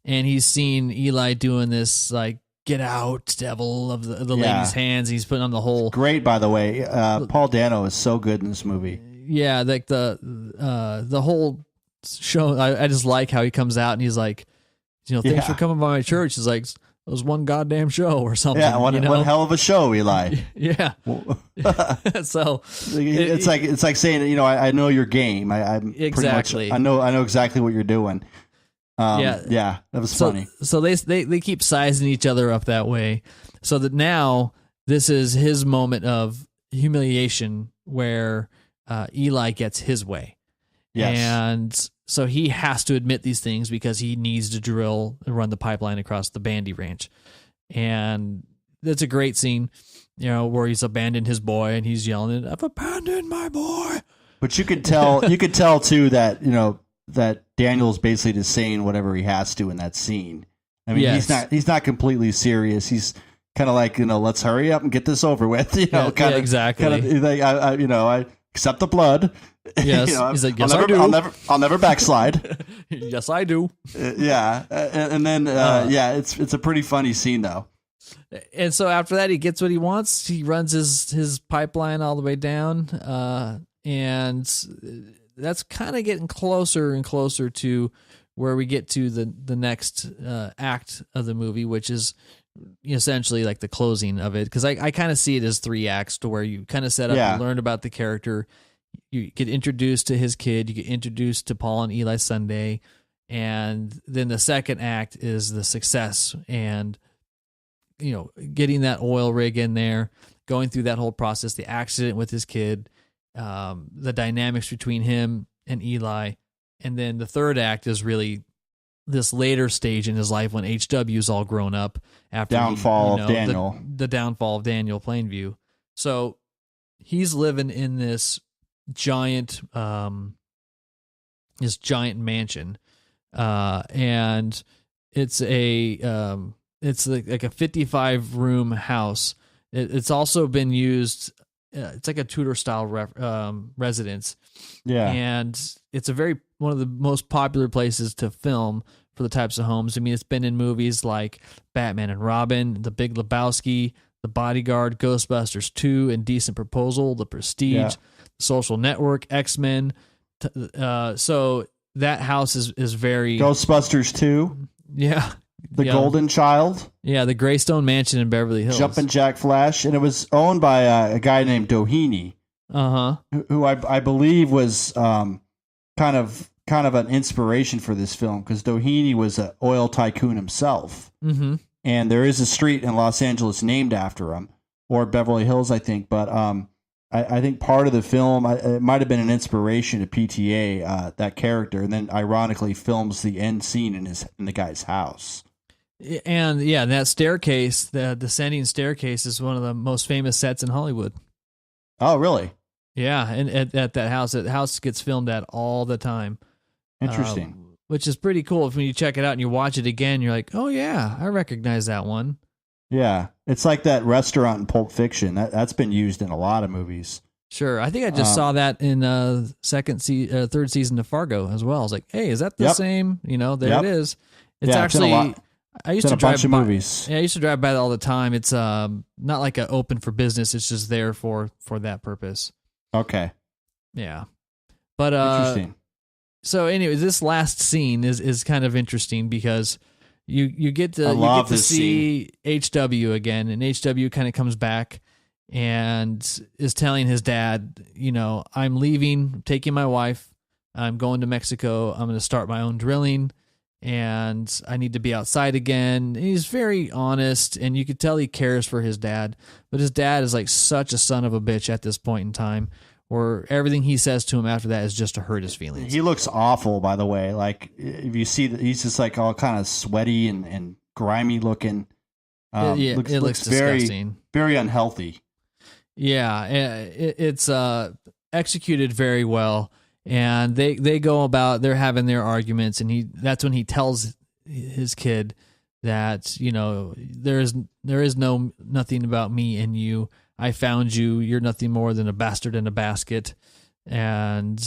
and he's seen Eli doing this, like, get out, devil, of the lady's hands. He's putting on the whole... Great, by the way. Paul Dano is so good in this movie. Yeah, like the whole show, I just like how he comes out and he's like, thanks for coming by my church. He's like, it was one goddamn show or something. Yeah, one hell of a show, Eli. Yeah. So it's like saying, I know your game. I'm exactly. Pretty much, I know exactly what you're doing. That was funny. So they keep sizing each other up that way, so that now this is his moment of humiliation where Eli gets his way. Yes. And so he has to admit these things because he needs to drill and run the pipeline across the Bandy Ranch. And that's a great scene, where he's abandoned his boy and he's yelling, "I've abandoned my boy." But you could tell too that, that Daniel's basically just saying whatever he has to in that scene. I mean, he's not completely serious. He's kind of like, let's hurry up and get this over with, exactly. Like, I accept the blood. Yes, he's like, yes, I do. I'll never backslide. Yes, I do. And then it's a pretty funny scene though. And so after that, he gets what he wants. He runs his pipeline all the way down, and that's kind of getting closer and closer to where we get to the next act of the movie, which is essentially like the closing of it. Because I kind of see it as 3 acts, to where you kind of set up, you learn about the character. You get introduced to his kid, you get introduced to Paul and Eli Sunday, and then the second act is the success and, getting that oil rig in there, going through that whole process, the accident with his kid, the dynamics between him and Eli. And then the third act is really this later stage in his life when HW's all grown up after downfall of Daniel. The downfall of Daniel Plainview. So he's living in this giant mansion, and it's like a 55 room house. It's also been used. It's like a Tudor style residence. Yeah, and it's one of the most popular places to film for the types of homes. I mean, it's been in movies like Batman and Robin, The Big Lebowski, The Bodyguard, Ghostbusters 2, Indecent Proposal, The Prestige, Social Network, X-Men. So that house is very... Ghostbusters 2. Yeah. The Golden Child. Yeah, the Greystone Mansion in Beverly Hills. Jumpin' Jack Flash. And it was owned by a guy named Doheny. Uh-huh. Who I believe was kind of an inspiration for this film, because Doheny was an oil tycoon himself. Mm-hmm. And there is a street in Los Angeles named after him, or Beverly Hills, I think. But I think part of the film, it might have been an inspiration to PTA, that character, and then ironically films the end scene in the guy's house. And that staircase, the descending staircase, is one of the most famous sets in Hollywood. Oh, really? Yeah, and at that house gets filmed at all the time. Interesting. which is pretty cool. If when you check it out and you watch it again, you're like, oh yeah, I recognize that one. Yeah, it's like that restaurant in Pulp Fiction. That's been used in a lot of movies. Sure, I think I just saw that in third season of Fargo as well. I was like, hey, is that the same? There it is. It's actually. I used to drive by movies. Yeah, I used to drive by that all the time. It's not like a open for business. It's just there for that purpose. Okay. Yeah, but interesting. So anyway, this last scene is kind of interesting because you get to see HW again, and HW kind of comes back and is telling his dad, I'm leaving, taking my wife, I'm going to Mexico, I'm going to start my own drilling, and I need to be outside again. And he's very honest, and you could tell he cares for his dad, but his dad is like such a son of a bitch at this point in time, where everything he says to him after that is just to hurt his feelings. He looks awful, by the way. Like, if you see that, he's just like all kind of sweaty and grimy looking. It looks disgusting. Very, very unhealthy. Yeah, it's executed very well, and they go about, they're having their arguments, and that's when he tells his kid that there is nothing about me and you. I found you. You're nothing more than a bastard in a basket, and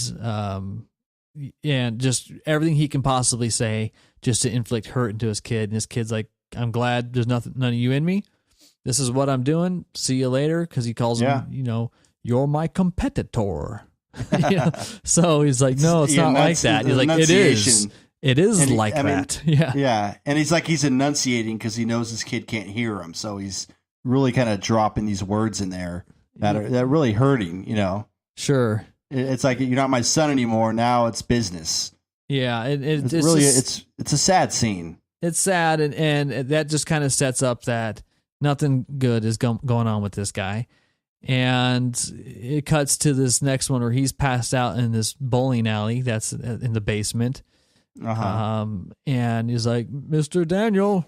just everything he can possibly say just to inflict hurt into his kid. And his kid's like, I'm glad there's none of you in me. This is what I'm doing. See you later. Because he calls him, you're my competitor. So he's like, no, it's not like that. He's like, it is. It is that. Yeah. Yeah. And he's enunciating because he knows his kid can't hear him. So he's really kind of dropping these words in there that are really hurting, Sure. It's like, you're not my son anymore. Now it's business. Yeah. It's really, it's a sad scene. It's sad. And that just kind of sets up that nothing good is going on with this guy. And it cuts to this next one where he's passed out in this bowling alley that's in the basement. Uh-huh. And he's like, Mr. Daniel,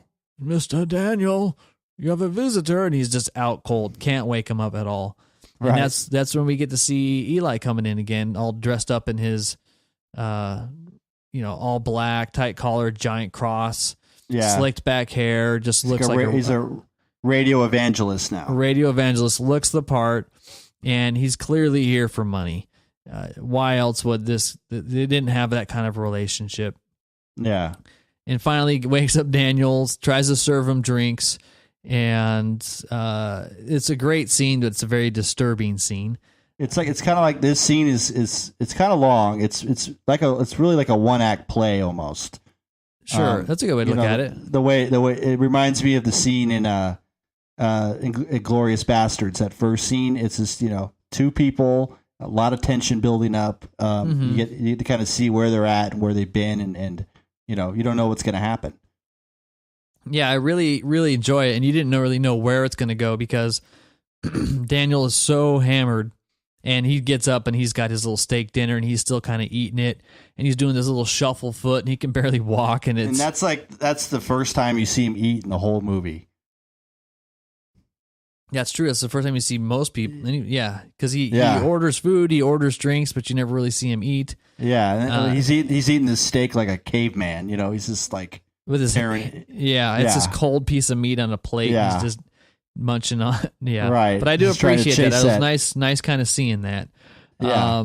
you have a visitor, and he's just out cold. Can't wake him up at all. And that's when we get to see Eli coming in again, all dressed up in his, all black, tight collar, giant cross, slicked back hair. Just looks like he's a radio evangelist now. Radio evangelist, looks the part, and he's clearly here for money. Why else would this? They didn't have that kind of relationship. Yeah. And finally wakes up Daniels, tries to serve him drinks. And it's a great scene, but it's a very disturbing scene. It's kind of like this scene is it's kind of long. It's really like a one act play almost. Sure, that's a good way to look at it. The way it reminds me of the scene in Inglourious Bastards. That first scene, it's just two people, a lot of tension building up. You get to kind of see where they're at and where they've been, and you don't know what's going to happen. Yeah, I really, really enjoy it, and you didn't really know where it's going to go because Daniel is so hammered, and he gets up and he's got his little steak dinner, and he's still kind of eating it, and he's doing this little shuffle foot, and he can barely walk, and that's the first time you see him eat in the whole movie. That's true. That's the first time you see most people. Because he orders food, he orders drinks, but you never really see him eat. Yeah, he's eating this steak like a caveman. He's just like. With his it's this cold piece of meat on a plate. Yeah. He's just munching on. Yeah, right. But I do appreciate that. It was nice kind of seeing that. Yeah.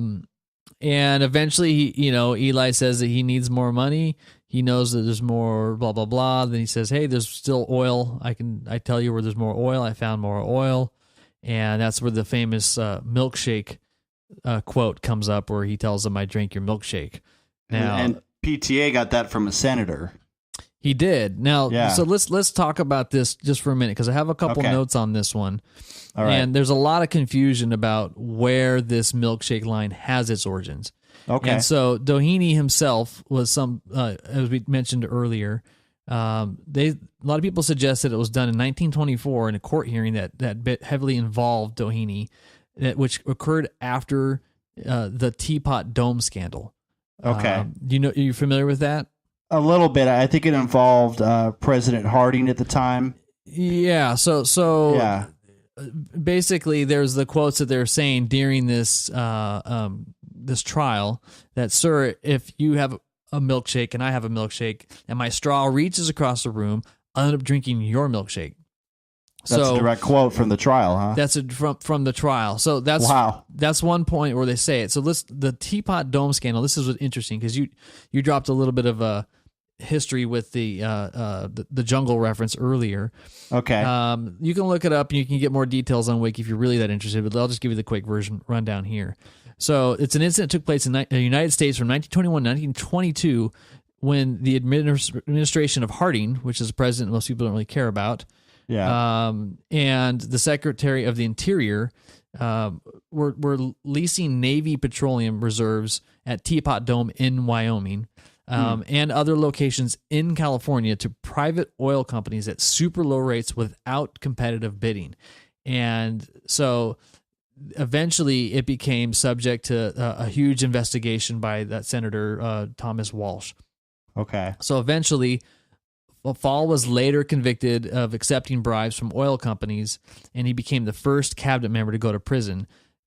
And eventually, Eli says that he needs more money. He knows that there's more blah blah blah. Then he says, "Hey, there's still oil. I tell you where there's more oil. I found more oil," and that's where the famous milkshake quote comes up, where he tells them, "I drink your milkshake." Now, and PTA got that from a senator. He did. Now, so let's talk about this just for a minute because I have a couple notes on this one. All right. And there's a lot of confusion about where this milkshake line has its origins. Okay. And so Doheny himself was as we mentioned earlier, a lot of people suggest that it was done in 1924 in a court hearing that bit heavily involved Doheny, which occurred after the Teapot Dome scandal. Okay. Are you familiar with that? A little bit. I think it involved President Harding at the time. Yeah. So basically, there's the quotes that they're saying during this this trial that, sir, if you have a milkshake and I have a milkshake and my straw reaches across the room, I end up drinking your milkshake. That's a direct quote from the trial, huh? That's from the trial. So that's one point where they say it. So the Teapot Dome scandal. This is what's interesting because you dropped a little bit of a history with the jungle reference earlier. Okay. You can look it up and you can get more details on Wiki if you're really that interested. But I'll just give you the quick version rundown here. So it's an incident that took place in the United States from 1921 to 1922 when the administration of Harding, which is a president most people don't really care about. Yeah. And the Secretary of the Interior were leasing Navy petroleum reserves at Teapot Dome in Wyoming and other locations in California to private oil companies at super low rates without competitive bidding. And so eventually it became subject to a huge investigation by that Senator Thomas Walsh. Okay. So eventually Fall was later convicted of accepting bribes from oil companies, and he became the first cabinet member to go to prison.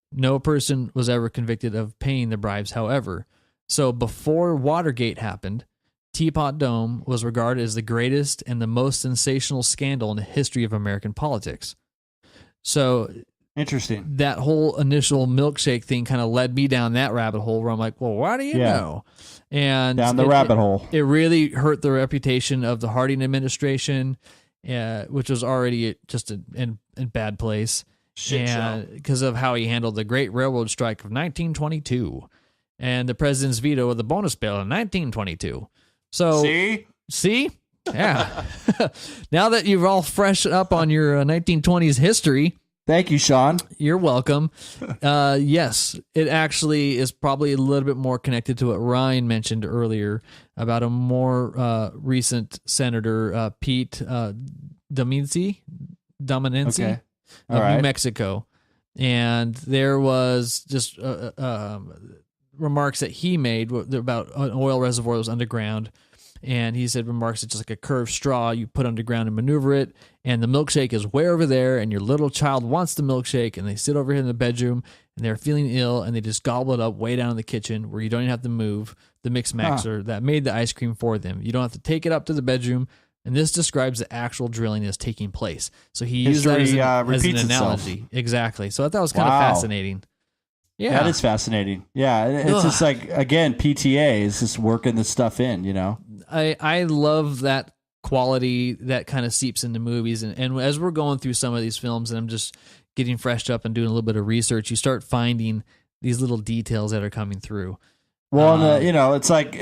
No person was ever convicted of paying the bribes, however. So before Watergate happened, Teapot Dome was regarded as the greatest and the most sensational scandal in the history of American politics. So interesting. That whole initial milkshake thing kind of led me down that rabbit hole where I'm like, well, why do you know? And down the rabbit hole. It really hurt the reputation of the Harding administration, which was already just in bad place. Because of how he handled the Great Railroad Strike of 1922 and the president's veto of the bonus bill in 1922. So see? Yeah. Now that you've all fresh up on your 1920s history. Thank you, Sean. You're welcome. Yes, it actually is probably a little bit more connected to what Ryan mentioned earlier about a more recent senator, Pete Dominci okay. of New Mexico. And there was just remarks that he made about an oil reservoir that was underground. And he said remarks it's just like a curved straw you put underground and maneuver it, and the milkshake is way over there, and your little child wants the milkshake, and they sit over here in the bedroom, and they're feeling ill, and they just gobble it up way down in the kitchen where you don't even have to move the mix mixer that made the ice cream for them. You don't have to take it up to the bedroom, and this describes the actual drilling that's taking place. So he used that as an analogy. Itself. Exactly. So I thought it was kind of fascinating. Yeah, that is fascinating. Yeah, it's just like, again, PTA is just working this stuff in, you know? I love that quality that kind of seeps into movies. And as we're going through some of these films and I'm just getting freshed up and doing a little bit of research, you start finding these little details that are coming through. Well, it's like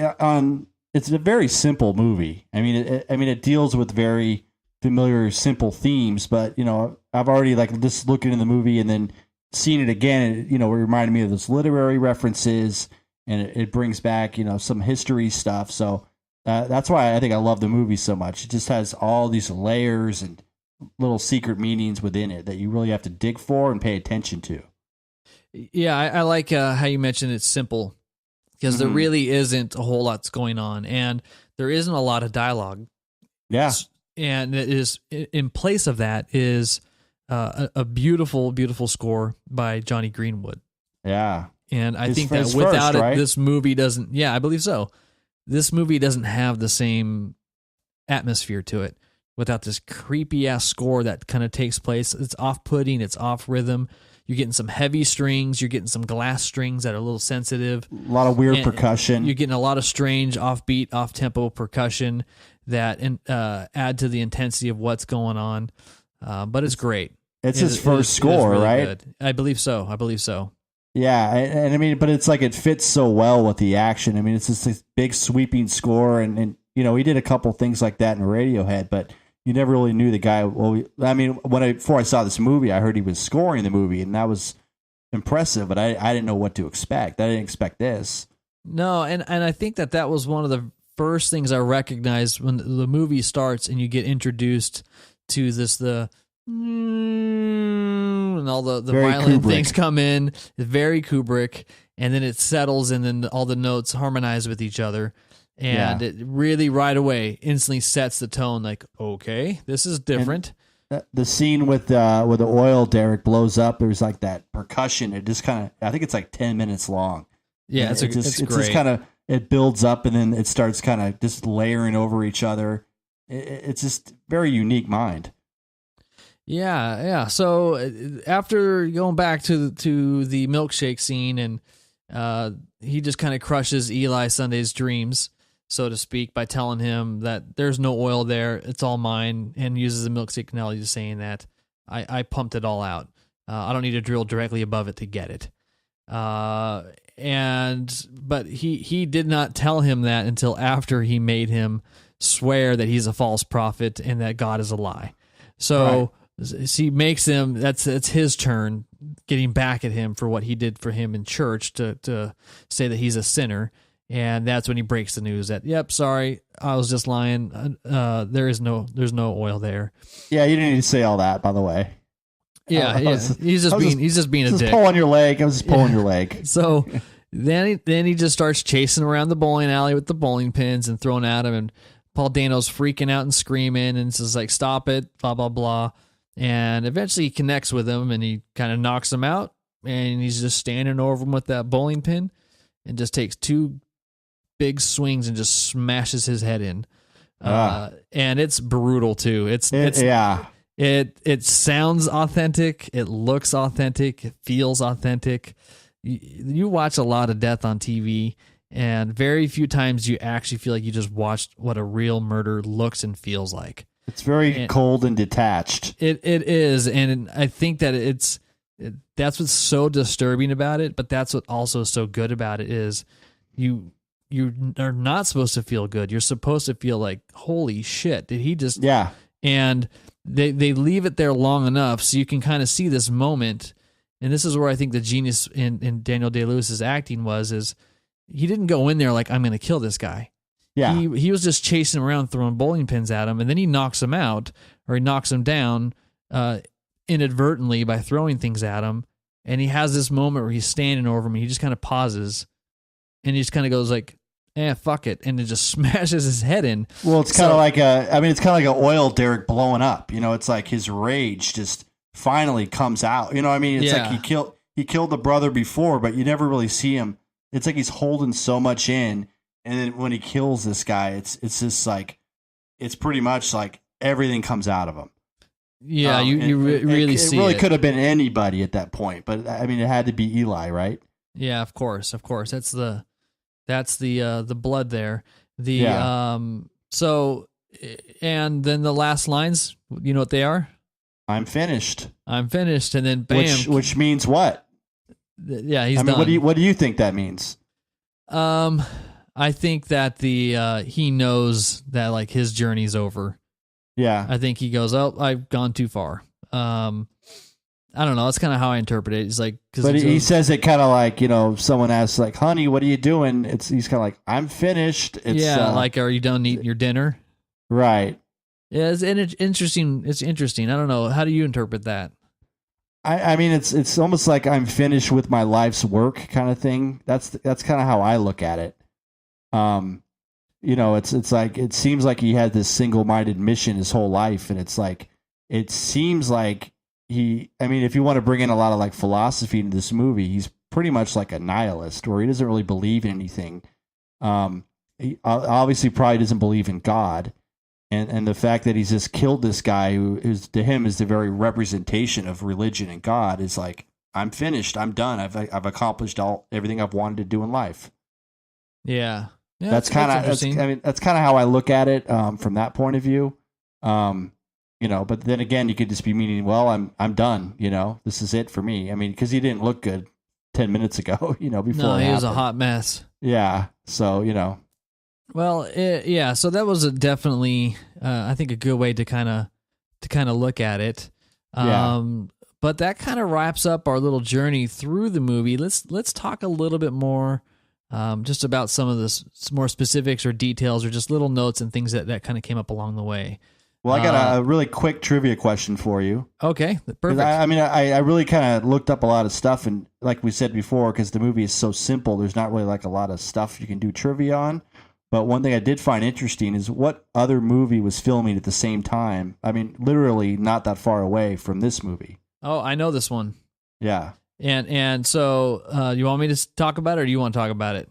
it's a very simple movie. I mean, it deals with very familiar, simple themes, but, I've already just looking in the movie and then seeing it again, it reminded me of those literary references, and it brings back, some history stuff. So that's why I think I love the movie so much. It just has all these layers and little secret meanings within it that you really have to dig for and pay attention to. Yeah, I like how you mentioned it's simple, because there really isn't a whole lot's going on, and there isn't a lot of dialogue. Yeah. And it is, in place of that is a beautiful, beautiful score by Johnny Greenwood. Yeah. And I think that without it, this movie doesn't, I believe so. This movie doesn't have the same atmosphere to it without this creepy ass score that kind of takes place. It's off-putting, it's off rhythm. You're getting some heavy strings, you're getting some glass strings that are a little sensitive. A lot of weird percussion. You're getting a lot of strange, offbeat, off-tempo percussion that add to the intensity of what's going on. But it's great. It's his first score, really, right? Good. I believe so. Yeah, and I mean, but it's like it fits so well with the action. I mean, it's just this big sweeping score, and he did a couple things like that in Radiohead, but you never really knew the guy. Well, I mean, before I saw this movie, I heard he was scoring the movie, and that was impressive, but I didn't know what to expect. I didn't expect this. No, and I think that was one of the first things I recognized when the movie starts and you get introduced to and all the violent things come in. It's very Kubrick, and then it settles, and then all the notes harmonize with each other, and it really right away instantly sets the tone. Like, okay, this is different. And the scene with the oil derrick blows up. There's like that percussion. It just kind of, I think it's like 10 minutes long. Yeah, it's great. It's just kind of, it builds up and then it starts kind of just layering over each other. It's just very unique mind. Yeah. So after going back to the milkshake scene, and he just kind of crushes Eli Sunday's dreams, so to speak, by telling him that there's no oil there, it's all mine, and uses the milkshake analogy, saying that I pumped it all out. I don't need to drill directly above it to get it. But he did not tell him that until after he made him swear that he's a false prophet and that God is a lie. So he makes him, that's his turn, getting back at him for what he did for him in church, to say that he's a sinner. And that's when he breaks the news that, yep, sorry, I was just lying. There's no oil there. Yeah, you didn't need to say all that, by the way. Yeah. He's just being a dick. Pulling your leg. I was just pulling your leg. So then he just starts chasing around the bowling alley with the bowling pins and throwing at him, and Paul Dano's freaking out and screaming and says, like, stop it, blah, blah, blah. And eventually he connects with him and he kind of knocks him out, and he's just standing over him with that bowling pin and just takes 2 big swings and just smashes his head in. And it's brutal too. It sounds authentic. It looks authentic. It feels authentic. You watch a lot of death on TV, and very few times you actually feel like you just watched what a real murder looks and feels like. It's very cold and detached. It is, and I think that that's what's so disturbing about it, but that's what also is so good about it is you are not supposed to feel good. You're supposed to feel like, holy shit, did he just... Yeah. And they leave it there long enough so you can kind of see this moment. And this is where I think the genius in Daniel Day-Lewis's acting is he didn't go in there like, I'm going to kill this guy. Yeah. He was just chasing around, throwing bowling pins at him, and then he knocks him out, or he knocks him down inadvertently by throwing things at him. And he has this moment where he's standing over him, and he just kind of pauses, and he just kind of goes like, fuck it, and it just smashes his head in. Well, it's kind of like it's kind of like an oil derrick blowing up. You know, it's like his rage just finally comes out. You know what I mean? It's like he killed the brother before, but you never really see him. It's like he's holding so much in, and then when he kills this guy, it's just like, it's pretty much like everything comes out of him. Yeah, you really see it. It really could have been anybody at that point, but I mean, it had to be Eli, right? Yeah, of course. That's the blood there. So, and then the last lines, you know what they are? I'm finished. And then bam. Which means what? Yeah, he's done. What do you think that means? I think that he knows that, like, his journey's over. Yeah. I think he goes, oh, I've gone too far. I don't know. That's kind of how I interpret it. He's like, but he says it kind of like, you know, someone asks like, honey, what are you doing? He's kind of like, I'm finished. Like, are you done eating your dinner? Right. Yeah. It's interesting. It's interesting. I don't know. How do you interpret that? I mean, it's almost like I'm finished with my life's work kind of thing. That's kind of how I look at it. You know, it's like, it seems like he had this single-minded mission his whole life. And it's like, it seems like if you want to bring in a lot of like philosophy into this movie, he's pretty much like a nihilist, where he doesn't really believe in anything. He obviously probably doesn't believe in God. And the fact that he's just killed this guy who is, to him, is the very representation of religion and God, is like, I'm finished. I'm done. I've accomplished everything I've wanted to do in life. Yeah. That's kind of interesting. That's kind of how I look at it from that point of view. You know, but then again, you could just be meaning, well, I'm done. You know, this is it for me. I mean, because he didn't look good 10 minutes ago. You know, before no, he was a hot mess. Yeah. So you know. Well, yeah. So that was definitely, I think, a good way to kind of look at it. But that kind of wraps up our little journey through the movie. Let's talk a little bit more, just about some of the more specifics or details, or just little notes and things that kind of came up along the way. Well, I got a really quick trivia question for you. Okay, perfect. I really kind of looked up a lot of stuff, and like we said before, because the movie is so simple, there's not really like a lot of stuff you can do trivia on. But one thing I did find interesting is what other movie was filming at the same time. I mean, literally not that far away from this movie. Oh, I know this one. Yeah. And so you want me to talk about it, or do you want to talk about it?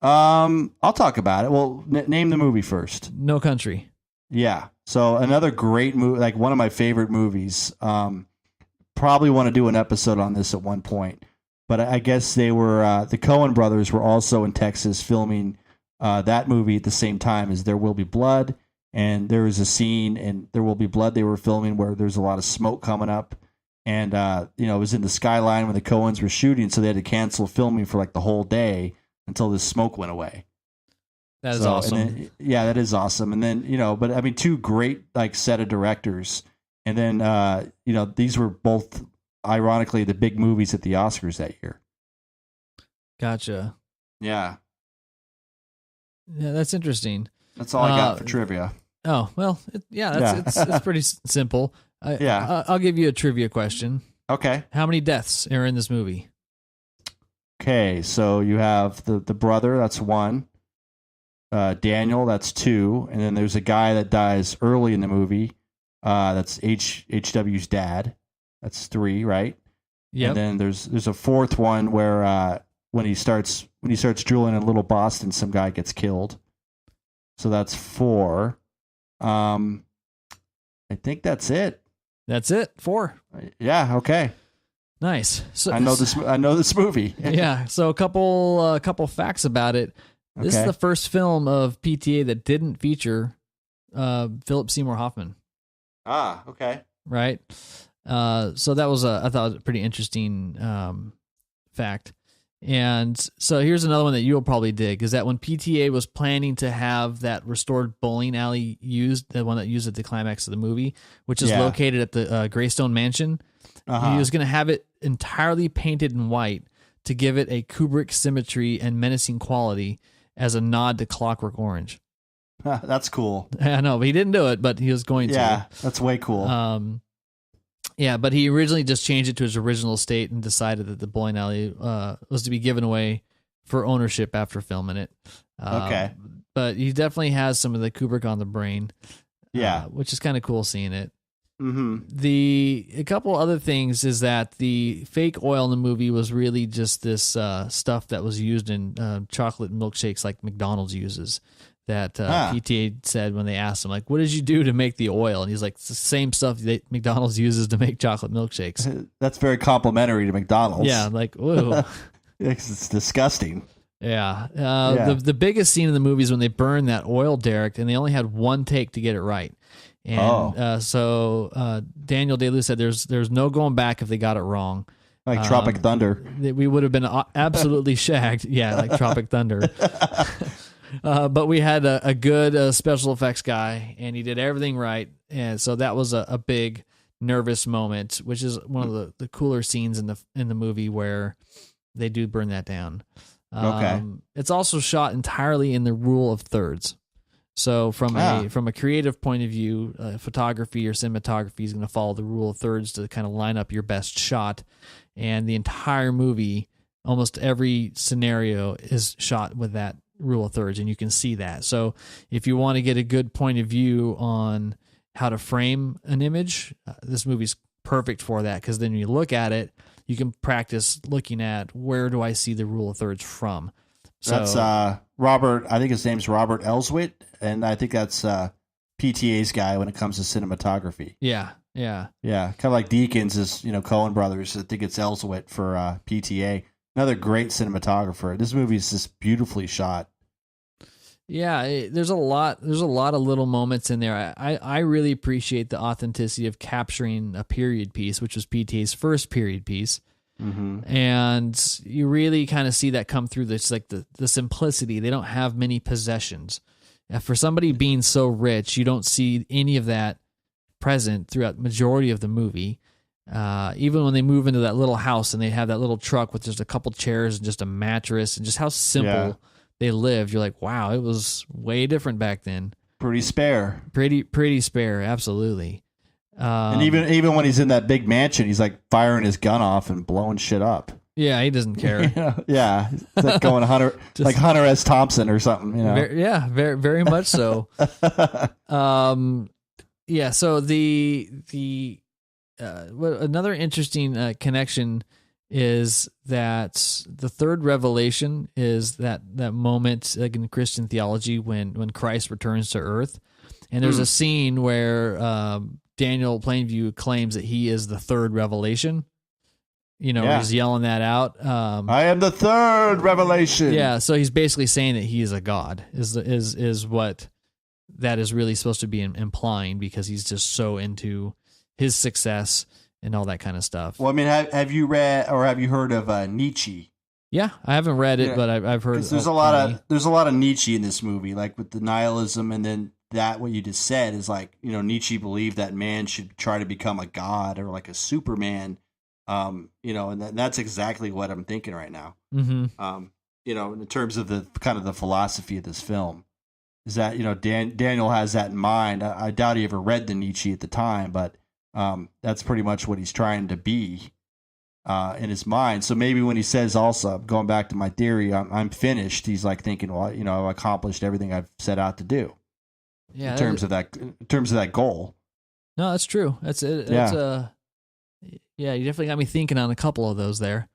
I'll talk about it. Well, name the movie first. No Country. Yeah. So another great movie, like one of my favorite movies. Probably want to do an episode on this at one point, but I guess they were the Coen brothers were also in Texas filming that movie at the same time as There Will Be Blood, and there was a scene in There Will Be Blood they were filming where there's a lot of smoke coming up, and it was in the skyline when the Coens were shooting, so they had to cancel filming for like the whole day until the smoke went away. That is awesome. Then, yeah, that is awesome. And then but I mean, two great like set of directors. And then, these were both, ironically, the big movies at the Oscars that year. Gotcha. Yeah. Yeah, that's interesting. That's all I got for trivia. Oh, well, it's pretty simple. I'll give you a trivia question. Okay. How many deaths are in this movie? Okay, so you have the brother, that's one. Daniel, that's two. And then there's a guy that dies early in the movie. That's HW's dad. That's three, right? Yeah. And then there's a fourth one where when he starts drilling in Little Boston, some guy gets killed. So that's four. I think that's it. That's it. Four. Yeah. Okay. Nice. So I know this movie. Yeah. So a couple facts about it. This is the first film of PTA that didn't feature Philip Seymour Hoffman. Ah, okay. Right. So that was I thought a pretty interesting fact. And so here's another one that you'll probably dig, is that when PTA was planning to have that restored bowling alley used, the one that used at the climax of the movie, which is located at the Greystone Mansion, he was going to have it entirely painted in white to give it a Kubrick symmetry and menacing quality as a nod to Clockwork Orange. That's cool. I know, but he didn't do it, but he was going to. Yeah, that's way cool. But he originally just changed it to his original state and decided that the bowling alley was to be given away for ownership after filming it. Okay. But he definitely has some of the Kubrick on the brain. Yeah. Which is kind of cool seeing it. Mm-hmm. A couple other things is that the fake oil in the movie was really just this stuff that was used in chocolate milkshakes like McDonald's uses. That PTA said when they asked him, like, what did you do to make the oil? And he's like, it's the same stuff that McDonald's uses to make chocolate milkshakes. That's very complimentary to McDonald's. Yeah, like, whoa. It's disgusting. Yeah. The biggest scene in the movie is when they burn that oil derrick, and they only had one take to get it right. And so Daniel Day-Lewis said there's no going back if they got it wrong. Like Tropic Thunder. We would have been absolutely shagged. Yeah, like Tropic Thunder. But we had a good special effects guy, and he did everything right. And so that was a big nervous moment, which is one of the cooler scenes in the movie where they do burn that down. Okay. It's also shot entirely in the rule of thirds. So from a creative point of view, photography or cinematography is going to follow the rule of thirds to kind of line up your best shot. And the entire movie, almost every scenario is shot with that rule of thirds, and you can see that. So if you want to get a good point of view on how to frame an image, this movie's perfect for that, because then when you look at it, you can practice looking at where do I see the rule of thirds from. So, that's Robert, I think his name's Robert Elswit, and I think that's PTA's guy when it comes to cinematography. Yeah. Kind of like Deakins is, Coen Brothers. I think it's Elswit for PTA. Another great cinematographer. This movie is just beautifully shot. Yeah, there's a lot of little moments in there. I really appreciate the authenticity of capturing a period piece, which was PTA's first period piece. Mm-hmm. And you really kind of see that come through this, like the simplicity. They don't have many possessions. For somebody being so rich, you don't see any of that present throughout the majority of the movie. Even when they move into that little house and they have that little truck with just a couple chairs and just a mattress and just how simple they lived, you're like, wow, it was way different back then. Pretty spare. Pretty spare, absolutely. And even when he's in that big mansion, he's like firing his gun off and blowing shit up. Yeah, he doesn't care. Yeah, it's like going Hunter, like Hunter S. Thompson or something. Very, very much so. So the another interesting connection is that the third revelation is that moment, like in Christian theology, when Christ returns to earth. And there's a scene where Daniel Plainview claims that he is the third revelation. He's yelling that out. I am the third revelation. Yeah, so he's basically saying that he is a god, is what that is really supposed to be implying, because he's just so into his success and all that kind of stuff. Well, I mean, have you read or have you heard of Nietzsche? Yeah, I haven't read it, but I've heard. There's a lot of Nietzsche in this movie, like with the nihilism, and then that what you just said is like, Nietzsche believed that man should try to become a god or like a Superman. And that's exactly what I'm thinking right now. Mm-hmm. In terms of the kind of the philosophy of this film, is that Daniel has that in mind. I doubt he ever read the Nietzsche at the time, but that's pretty much what he's trying to be in his mind. So maybe when he says, also going back to my theory, I'm finished, he's like thinking, well, I've accomplished everything I've set out to do. Yeah, in terms of that goal. No, that's true. That's it. Yeah, you definitely got me thinking on a couple of those there.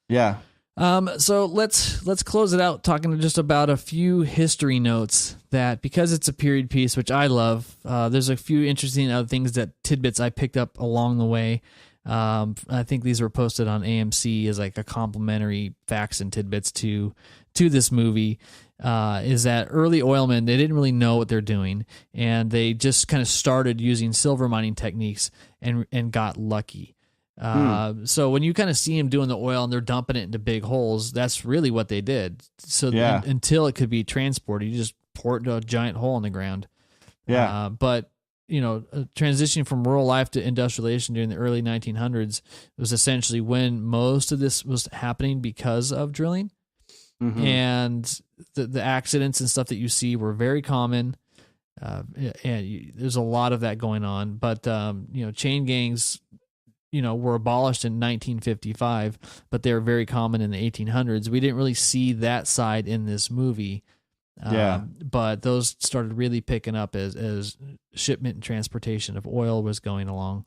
Yeah. So let's close it out talking just about a few history notes that, because it's a period piece, which I love, there's a few interesting other things, tidbits I picked up along the way. I think these were posted on AMC as like a complimentary facts and tidbits to this movie. Is that early oilmen, they didn't really know what they're doing, and they just kind of started using silver mining techniques and got lucky. So when you kind of see them doing the oil and they're dumping it into big holes, that's really what they did. So until it could be transported, you just pour it into a giant hole in the ground. Yeah. But transitioning from rural life to industrialization during the early 1900s was essentially when most of this was happening because of drilling. Mm-hmm. And the accidents and stuff that you see were very common. There's a lot of that going on. But, chain gangs, were abolished in 1955, but they were very common in the 1800s. We didn't really see that side in this movie. But those started really picking up as shipment and transportation of oil was going along.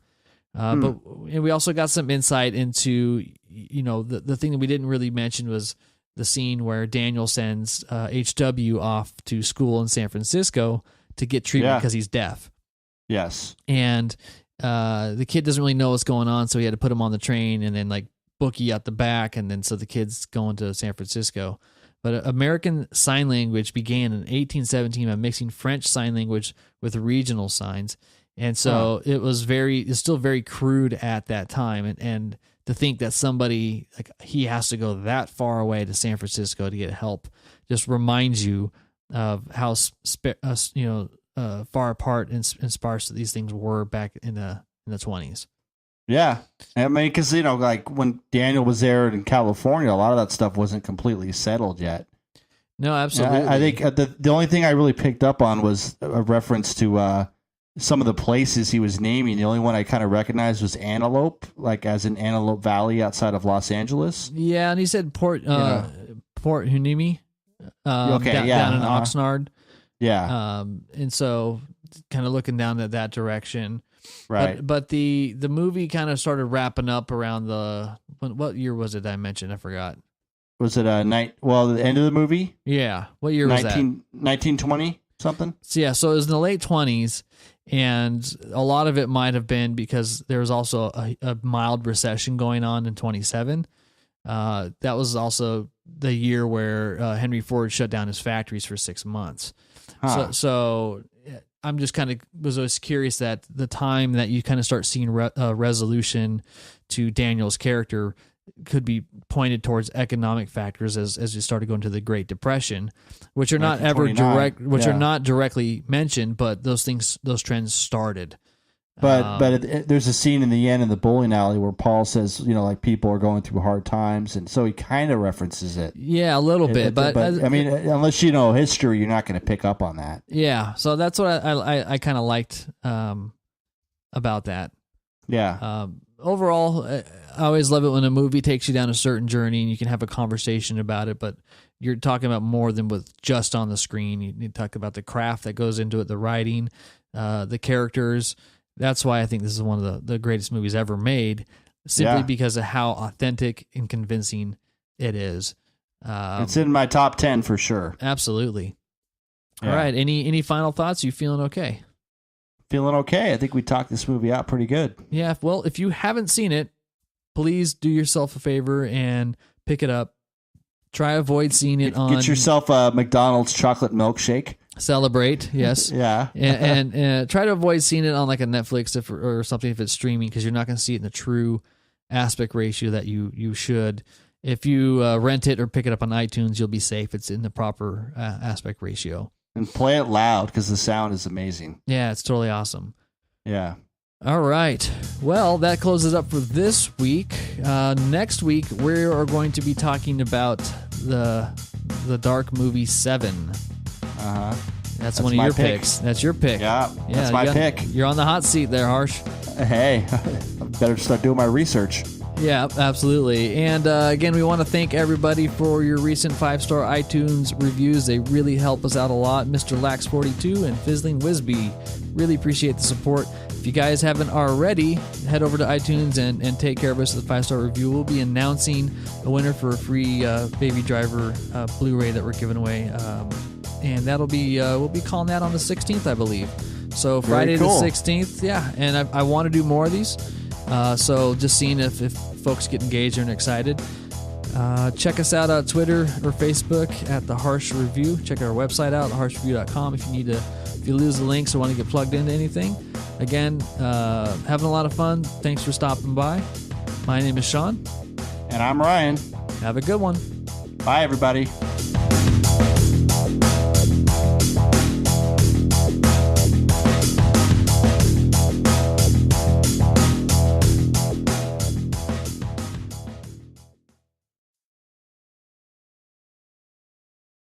But we also got some insight into, the thing that we didn't really mention was the scene where Daniel sends HW off to school in San Francisco to get treatment because he's deaf. Yes. And the kid doesn't really know what's going on, so he had to put him on the train and then like bookie out the back, and then so the kid's going to San Francisco. But American Sign Language began in 1817 by mixing French Sign Language with regional signs. And so it's still very crude at that time. And to think that somebody, like, he has to go that far away to San Francisco to get help just reminds you of how far apart and sparse these things were back in the 20s. Yeah. I mean, because, like when Daniel was there in California, a lot of that stuff wasn't completely settled yet. No, absolutely. I think the only thing I really picked up on was a reference to some of the places he was naming. The only one I kind of recognized was Antelope, like as in Antelope Valley outside of Los Angeles. Yeah, and he said Port Hunimi, down in Oxnard. Yeah. And so kind of looking down at that direction. Right. But the movie kind of started wrapping up around what year was it I mentioned? I forgot. Was it the end of the movie? Yeah. What year was that? 1920 something? So it was in the late 20s, and a lot of it might have been because there was also a mild recession going on in 27. That was also the year where Henry Ford shut down his factories for 6 months. Huh. So I'm just kind of was always curious that the time that you kind of start seeing resolution to Daniel's character could be pointed towards economic factors as you started going to the Great Depression, which are not ever are not directly mentioned, but those trends started. But there's a scene in the end in the bowling alley where Paul says, like people are going through hard times, and so he kind of references it. Yeah, a little bit, but I mean, unless you know history, you're not going to pick up on that. Yeah, so that's what I kind of liked about that. Yeah. Overall, I always love it when a movie takes you down a certain journey and you can have a conversation about it, but you're talking about more than with just on the screen. You talk about the craft that goes into it, the writing, the characters. That's why I think this is one of the greatest movies ever made. simply because of how authentic and convincing it is. It's in my top 10 for sure. Absolutely. Yeah. All right. Any final thoughts? You feeling okay? Feeling okay. I think we talked this movie out pretty good. Yeah. Well, if you haven't seen it, please do yourself a favor and pick it up. Try avoid seeing it on. Get yourself a McDonald's chocolate milkshake. Celebrate, yes. Yeah. and try to avoid seeing it on like a Netflix or something if it's streaming, because you're not going to see it in the true aspect ratio that you should. If you rent it or pick it up on iTunes, you'll be safe. It's in the proper aspect ratio. And play it loud because the sound is amazing. Yeah, it's totally awesome. Yeah. All right. Well, that closes up for this week. Next week, we are going to be talking about the dark movie Seven. Uh-huh. That's one of your picks. That's your pick. Yeah, that's my pick. You're on the hot seat there, Harsch. Hey, I better start doing my research. Yeah, absolutely. And again, we want to thank everybody for your recent 5-star iTunes reviews. They really help us out a lot. Mr. Lax42 and Fizzling Wisby. Really appreciate the support. If you guys haven't already, head over to iTunes and take care of us with a 5-star review. We'll be announcing a winner for a free Baby Driver Blu-ray that we're giving away. And that'll be, we'll be calling that on the 16th, I believe. So Friday the 16th, yeah. And I want to do more of these. So just seeing if folks get engaged and excited. Check us out on Twitter or Facebook at The Harsch Review. Check our website out, harschreview.com, if you lose the links or want to get plugged into anything. Again, having a lot of fun. Thanks for stopping by. My name is Sean. And I'm Ryan. Have a good one. Bye, everybody.